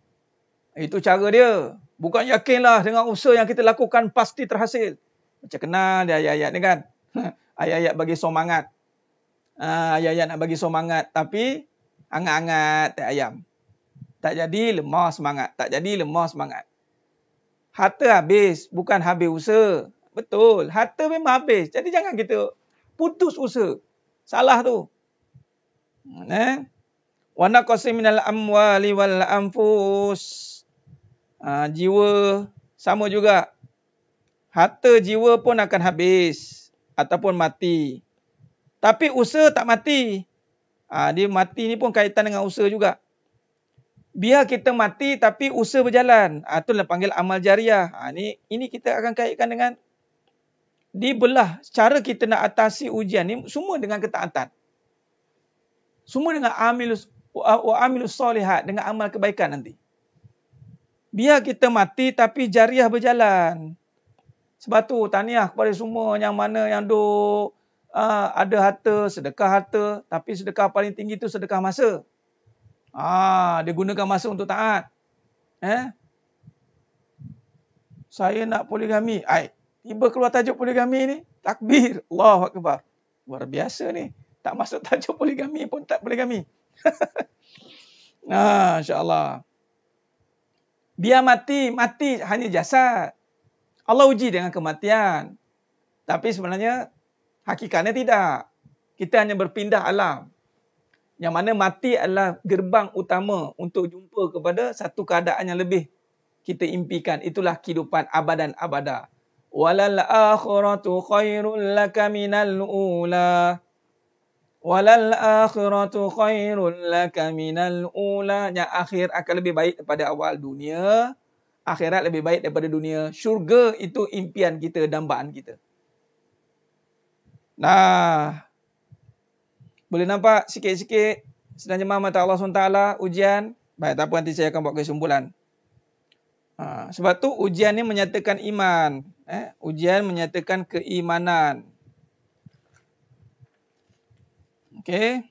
Itu cara dia. Bukan yakinlah dengan usaha yang kita lakukan pasti terhasil. Macam kenal dia ayat-ayat ni kan. Ayat-ayat bagi semangat. Ayat-ayat nak bagi semangat. Tapi hangat-hangat tak ayam. Tak jadi lemah semangat. Harta habis, bukan habis usaha. Betul, harta memang habis. Jadi jangan kita putus usaha. Salah tu. Wa naqsi minal amwali wal anfus. Jiwa sama juga. Harta jiwa pun akan habis ataupun mati. Tapi usaha tak mati. Dia mati ni pun kaitan dengan usaha juga. Biar kita mati tapi usaha berjalan. Itulah panggil amal jariah. Ini kita akan kaitkan dengan dibelah. Cara kita nak atasi ujian ni semua dengan ketaatan. Semua dengan amilus solihat, dengan amal kebaikan nanti. Biar kita mati tapi jariah berjalan. Sebab tu tahniah kepada semua yang mana yang ada harta, sedekah harta. Tapi sedekah paling tinggi tu sedekah masa. Dia gunakan masa untuk taat. Saya nak poligami. Tiba keluar tajuk poligami ni. Takbir. Allahu Akbar. Luar biasa ni. Tak masuk tajuk poligami pun tak poligami. InsyaAllah. Biar mati hanya jasad. Allah uji dengan kematian. Tapi sebenarnya hakikatnya tidak. Kita hanya berpindah alam. Yang mana mati adalah gerbang utama untuk jumpa kepada satu keadaan yang lebih kita impikan. Itulah kehidupan abadan abada. Walal akhiratu khairul laka minal ula. Walal akhiratu khairul laka minal ula. Yang akhir akan lebih baik daripada awal dunia. Akhirat lebih baik daripada dunia. Syurga itu impian kita, dambaan kita. Boleh nampak sikit-sikit sedang jemaah mata Allah SWT ujian? Baik, tak apa, nanti saya akan buat kesimpulan. Sebab tu ujian ni menyatakan iman. Ujian menyatakan keimanan. Okey.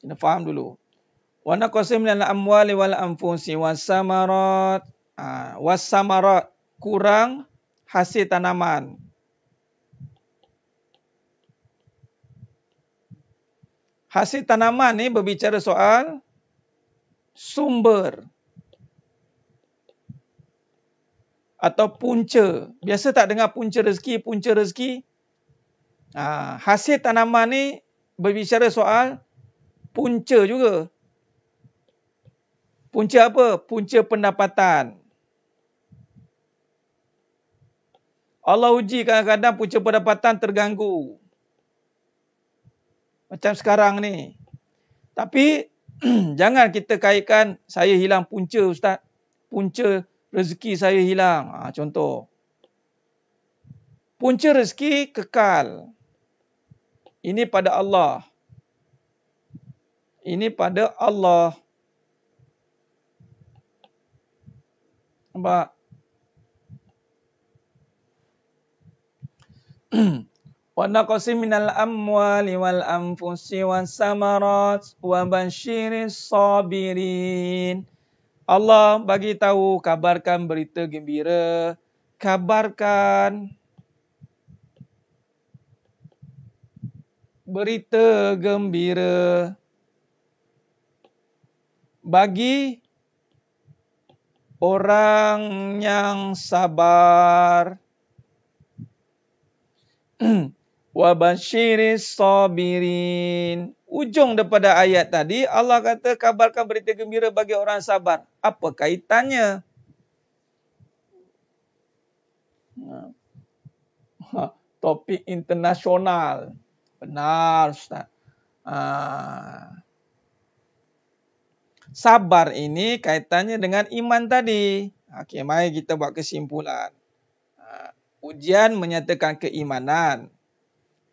Kita faham dulu. Wa naqsim minal amwali wal anfusi was-samarat. Was-samarat, kurang hasil tanaman. Hasil tanaman ni berbicara soal sumber atau punca. Biasa tak dengar punca rezeki, punca rezeki? Hasil tanaman ni berbicara soal punca juga. Punca apa? Punca pendapatan. Allah uji kadang-kadang punca pendapatan terganggu. Macam sekarang ni. Tapi jangan kita kaitkan saya hilang punca, Ustaz. Punca rezeki saya hilang. Contoh. Punca rezeki kekal. Ini pada Allah. Ini pada Allah. Nampak? Wa naqsim minal amwali wal anfusi was samarat wa basyiris sabirin. Allah bagi tahu, kabarkan berita gembira, kabarkan berita gembira bagi orang yang sabar. Wa basyiris sabirin. Ujung daripada ayat tadi Allah kata kabarkan berita gembira bagi orang sabar. Apa kaitannya? Topik internasional. Benar, Ustaz. Sabar ini kaitannya dengan iman tadi. Okey, mari kita buat kesimpulan. Ujian menyatakan keimanan.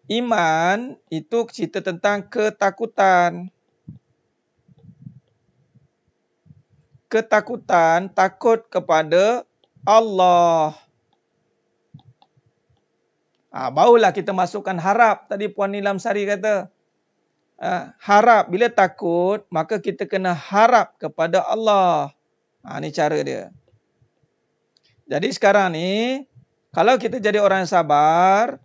Iman itu cerita tentang ketakutan. Ketakutan, takut kepada Allah. Barulah kita masukkan harap. Tadi Puan Nilam Sari kata. Harap, bila takut, maka kita kena harap kepada Allah. Ini cara dia. Jadi sekarang ni, kalau kita jadi orang sabar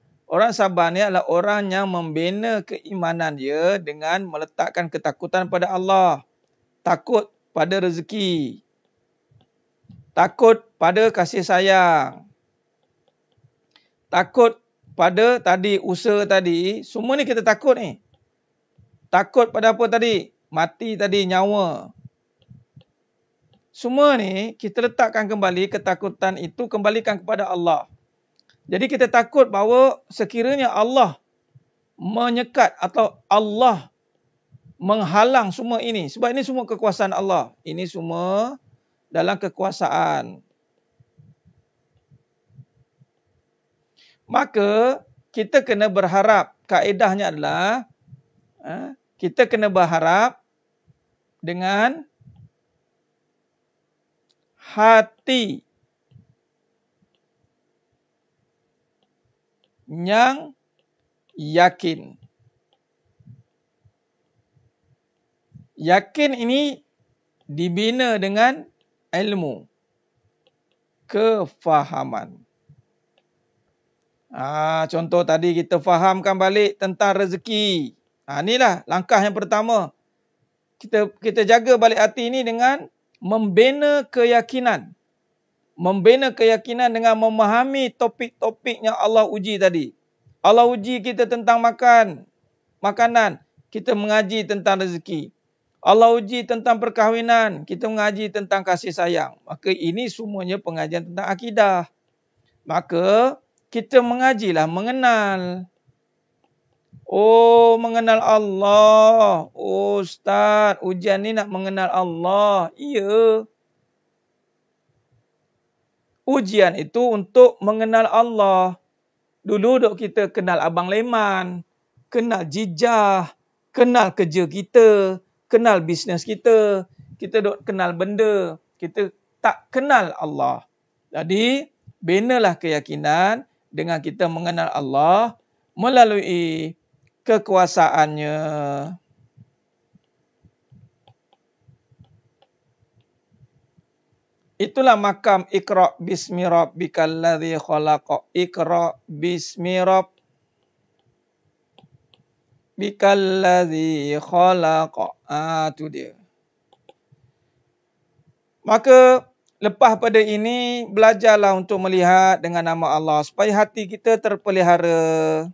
ni adalah orang yang membina keimanan dia dengan meletakkan ketakutan pada Allah. Takut pada rezeki. Takut pada kasih sayang. Takut pada tadi, usaha tadi. Semua ni kita takut ni. Takut pada apa tadi? Mati tadi, nyawa. Semua ni kita letakkan kembali, ketakutan itu kembalikan kepada Allah. Jadi kita takut bahawa sekiranya Allah menyekat atau Allah menghalang semua ini. Sebab ini semua kekuasaan Allah. Ini semua dalam kekuasaan. Maka kita kena berharap. Kaedahnya adalah kita kena berharap dengan hati yang yakin. Yakin ini dibina dengan ilmu, kefahaman. Contoh tadi kita fahamkan balik tentang rezeki. Inilah langkah yang pertama. Kita jaga balik hati ini dengan membina keyakinan. Membina keyakinan dengan memahami topik-topik yang Allah uji tadi. Allah uji kita tentang makanan. Kita mengaji tentang rezeki. Allah uji tentang perkahwinan. Kita mengaji tentang kasih sayang. Maka ini semuanya pengajian tentang akidah. Maka kita mengajilah, mengenal. Mengenal Allah. Ustaz, ujian ni nak mengenal Allah. Ya. Ujian itu untuk mengenal Allah. Dulu kita kenal Abang Leman. Kenal Jijah. kenal kerja kita, kenal bisnes kita duk kenal benda, kita tak kenal Allah. Jadi, benalah keyakinan dengan kita mengenal Allah melalui kekuasaannya. Itulah makam Iqra bismi rabbikal ladzi khalaq. Iqra bismi rabbikal ladzi khalaq. Itu dia. Maka lepas pada ini belajarlah untuk melihat dengan nama Allah supaya hati kita terpelihara.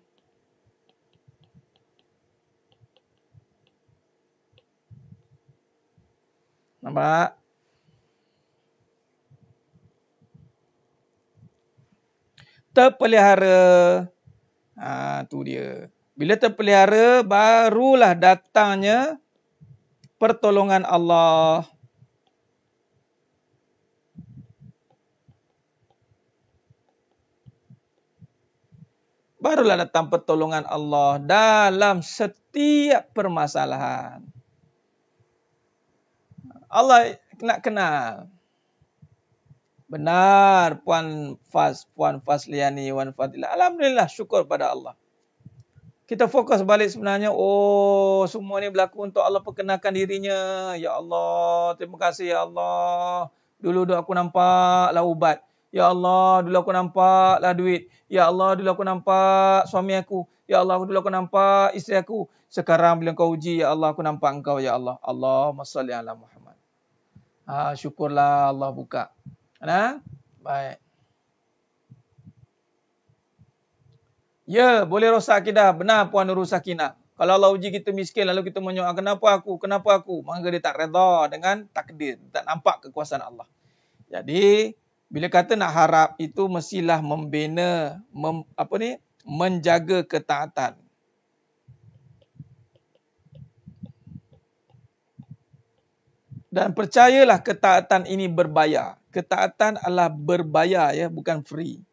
Nampak? Terpelihara. Tu dia. Bila terpelihara, barulah datangnya pertolongan Allah. Barulah datang pertolongan Allah dalam setiap permasalahan. Allah nak kenal. Benar Puan Fasliani, Wan Fadilah. Alhamdulillah, syukur pada Allah. Kita fokus balik sebenarnya, semua ni berlaku untuk Allah perkenalkan dirinya. Ya Allah, terima kasih ya Allah. Dulu aku nampaklah ubat. Ya Allah, dulu aku nampaklah duit. Ya Allah, dulu aku nampak suami aku. Ya Allah, dulu aku nampak isteri aku. Sekarang bila kau uji, ya Allah, aku nampak engkau ya Allah. Allahumma salli ala Muhammad. Syukurlah Allah buka. Baik. Ya, boleh rosak akidah. Benar Puan Nurul Sakinah. Kalau Allah uji kita miskin, lalu kita menyoal, kenapa aku? Maka dia tak redha dengan takdir. Tak nampak kekuasaan Allah. Jadi, bila kata nak harap, itu mestilah membina, menjaga ketaatan. Dan percayalah ketaatan ini berbayar. Ketaatan adalah berbayar, ya, bukan free.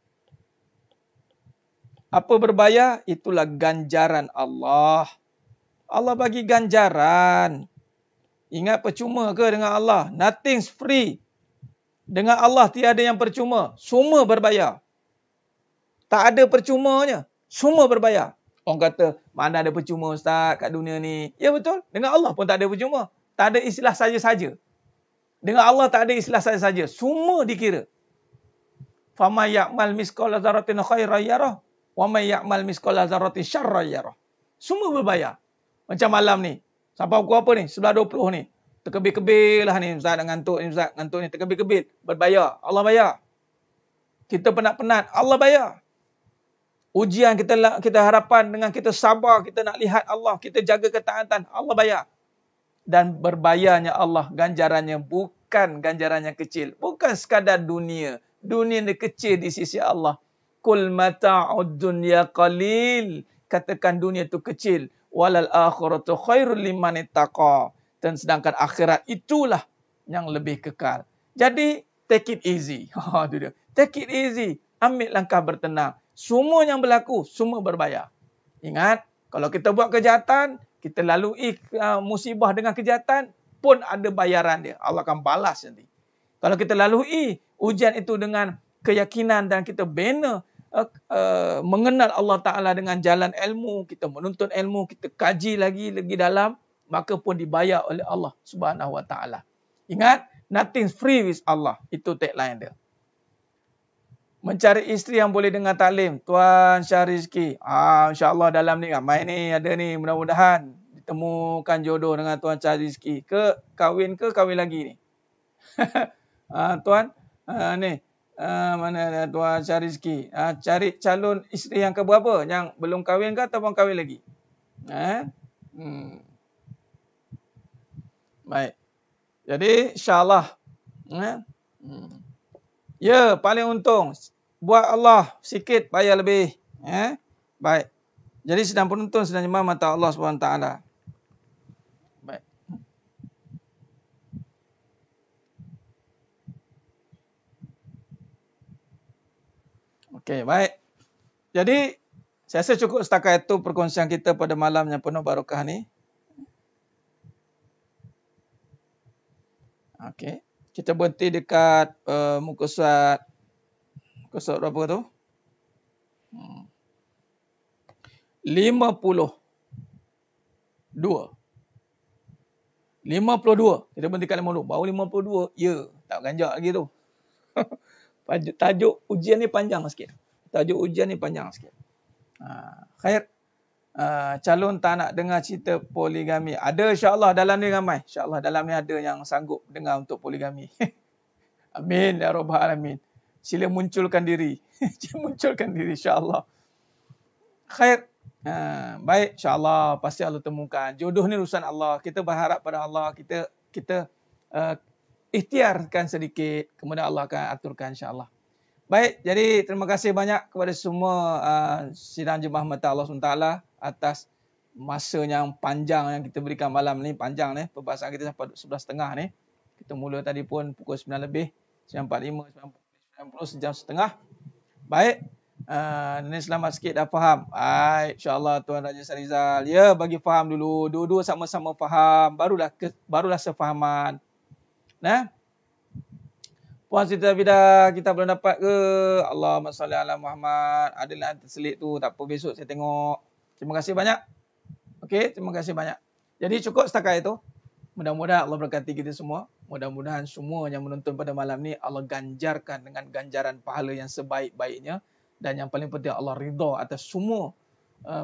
Apa berbayar? Itulah ganjaran Allah. Allah bagi ganjaran. Ingat, percuma ke dengan Allah? Nothing's free. Dengan Allah tiada yang percuma. Semua berbayar. Tak ada percumanya. Semua berbayar. Orang kata, mana ada percuma Ustaz kat dunia ni? Ya betul. Dengan Allah pun tak ada percuma. Tak ada istilah saja-saja. Dengan Allah tak ada istilah saja-saja. Semua dikira. Faman ya'mal misqala dzarratin khairan yarah wa may ya'mal misqala dzarratin syarran yarah. Semua berbayar. Macam malam ni. Sampai pukul apa ni? 11.20 ni. Terkebil-kebil lah ni. Ustaz nak ngantuk ni. Ustaz ngantuk ni. Terkebil-kebil. Berbayar. Allah bayar. Kita penat-penat. Allah bayar. Ujian kita harapan dengan kita sabar. Kita nak lihat Allah. Kita jaga ketaatan. Allah bayar. Dan berbayarnya Allah, ganjarannya bukan ganjarannya kecil. Bukan sekadar dunia. Dunia ni kecil di sisi Allah. Kul mata'ud dunya qalil. Katakan dunia itu kecil. Walal akhiratu khairul liman ittaqa. Dan sedangkan akhirat itulah yang lebih kekal. Jadi, take it easy. Take it easy. Ambil langkah bertenang. Semua yang berlaku, semua berbayar. Ingat, kalau kita buat kejahatan, kita lalui musibah dengan kejahatan, pun ada bayaran dia. Allah akan balas nanti. Kalau kita lalui ujian itu dengan keyakinan dan kita bina mengenal Allah Ta'ala dengan jalan ilmu, kita menuntut ilmu, kita kaji lagi dalam, maka pun dibayar oleh Allah Subhanahu Wa Ta'ala. Ingat, nothing free with Allah. Itu tagline dia. Mencari isteri yang boleh dengar taklim. Tuan Syahrizki. InsyaAllah dalam ni ramai ni. Ada ni. Mudah-mudahan ditemukan jodoh dengan Tuan Syahrizki. Kahwin lagi ni. Tuan. Ni. Mana ada Tuan Syahrizki. Cari calon isteri yang keberapa? Yang belum kahwin ke ataupun kahwin lagi? Baik. Jadi insyaAllah. Ya, paling untung. Buat Allah sikit, bayar lebih. Baik. Jadi sedang penuntun, sedang jemaah mata Allah SWT. Baik. Okey, baik. Jadi, saya rasa cukup setakat itu perkongsian kita pada malam yang penuh barakah ni. Okey. Kita berhenti dekat muka surat berapa tu? 52. 52. Kita berhenti kat 52. Baru 52. Ya, tak ganjak lagi tu. Tajuk ujian ni panjang sikit. Khair. Calon tak nak dengar cerita poligami. Ada insya-Allah dalam ni ramai. Insya-Allah dalam ni ada yang sanggup dengar untuk poligami. Amin ya rabbal alamin. Sila munculkan diri. Munculkan diri insya-Allah. Khair. Baik, insya-Allah pasti Allah temukan. Jodoh ni urusan Allah. Kita berharap pada Allah. Kita ikhtiarkan sedikit, kemudian Allah akan aturkan insya-Allah. Baik, jadi terima kasih banyak kepada semua sidang jemaah mata Allah SWT atas masa yang panjang yang kita berikan malam ni. Panjang ni, perbahasan kita sampai 11.30 ni. Kita mula tadi pun pukul 9 lebih, 9.45, 90, sejam setengah. Baik, ni selamat sikit dah faham. Baik, insyaAllah Tuan Raja Sarizal. Ya, bagi faham dulu. Dua-dua sama-sama faham, barulah sefahaman. Nah, Puan Siti Abidah, kita belum dapat ke? Allahumma salli ala Muhammad. Adalah terselit tu. Tak apa, besok saya tengok. Terima kasih banyak. Okey, terima kasih banyak. Jadi cukup setakat itu. Mudah-mudahan Allah berkati kita semua. Mudah-mudahan semua yang menonton pada malam ni Allah ganjarkan dengan ganjaran pahala yang sebaik-baiknya. Dan yang paling penting Allah ridha atas semua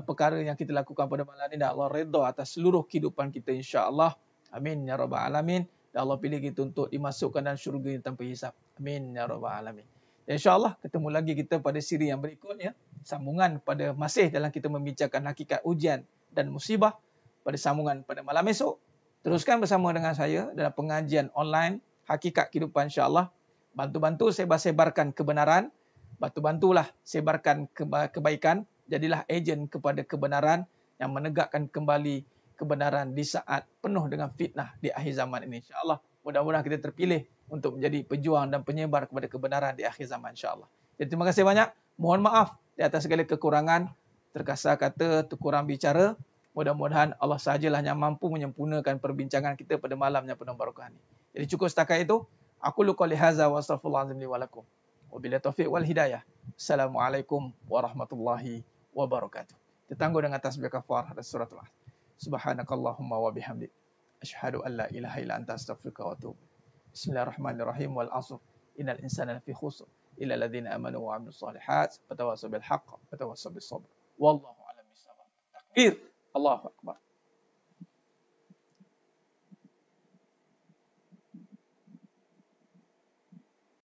perkara yang kita lakukan pada malam ni. Dan Allah ridha atas seluruh kehidupan kita insya-Allah. Amin ya rabbal alamin. Dan Allah pilih kita untuk dimasukkan dalam syurga tanpa hisap. Amin ya rabbal alamin. Dan insya-Allah ketemu lagi kita pada siri yang berikutnya. Sambungan pada masih dalam kita membincangkan hakikat ujian dan musibah pada sambungan pada malam esok. Teruskan bersama dengan saya dalam pengajian online Hakikat Kehidupan insya-Allah. Bantu-bantu sebarkan kebenaran. Bantu-bantulah sebarkan kebaikan. Jadilah ejen kepada kebenaran yang menegakkan kembali kebenaran di saat penuh dengan fitnah di akhir zaman ini insya-Allah. Mudah-mudahan kita terpilih untuk menjadi pejuang dan penyebar kepada kebenaran di akhir zaman insya-Allah. Jadi terima kasih banyak. Mohon maaf di atas segala kekurangan, terkasar kata, terkurang bicara. Mudah-mudahan Allah sahajalah yang mampu menyempurnakan perbincangan kita pada malam yang penuh barakah ini. Jadi cukup setakat itu. Aku qouli hadza wa astaghfirullahalazim li wa lakum. Wabillahi taufiq wal hidayah. Assalamualaikum warahmatullahi wabarakatuh. Kita tangguh dengan tasbih kafarah dan suratul Asr. Subhanakallahumma wa bihamdik. Asyhadu an la ilaha illa anta astaghfiruka wa atubu. Bismillahirrahmanirrahim. Wal 'asr. Innal insana lafi khusr illa alladhina amanu wa 'amilus shalihat wa tawassaw bil haqq wa tawassaw bis sabr. Wallahu a'lam bissawab. Takbir. Allahu akbar.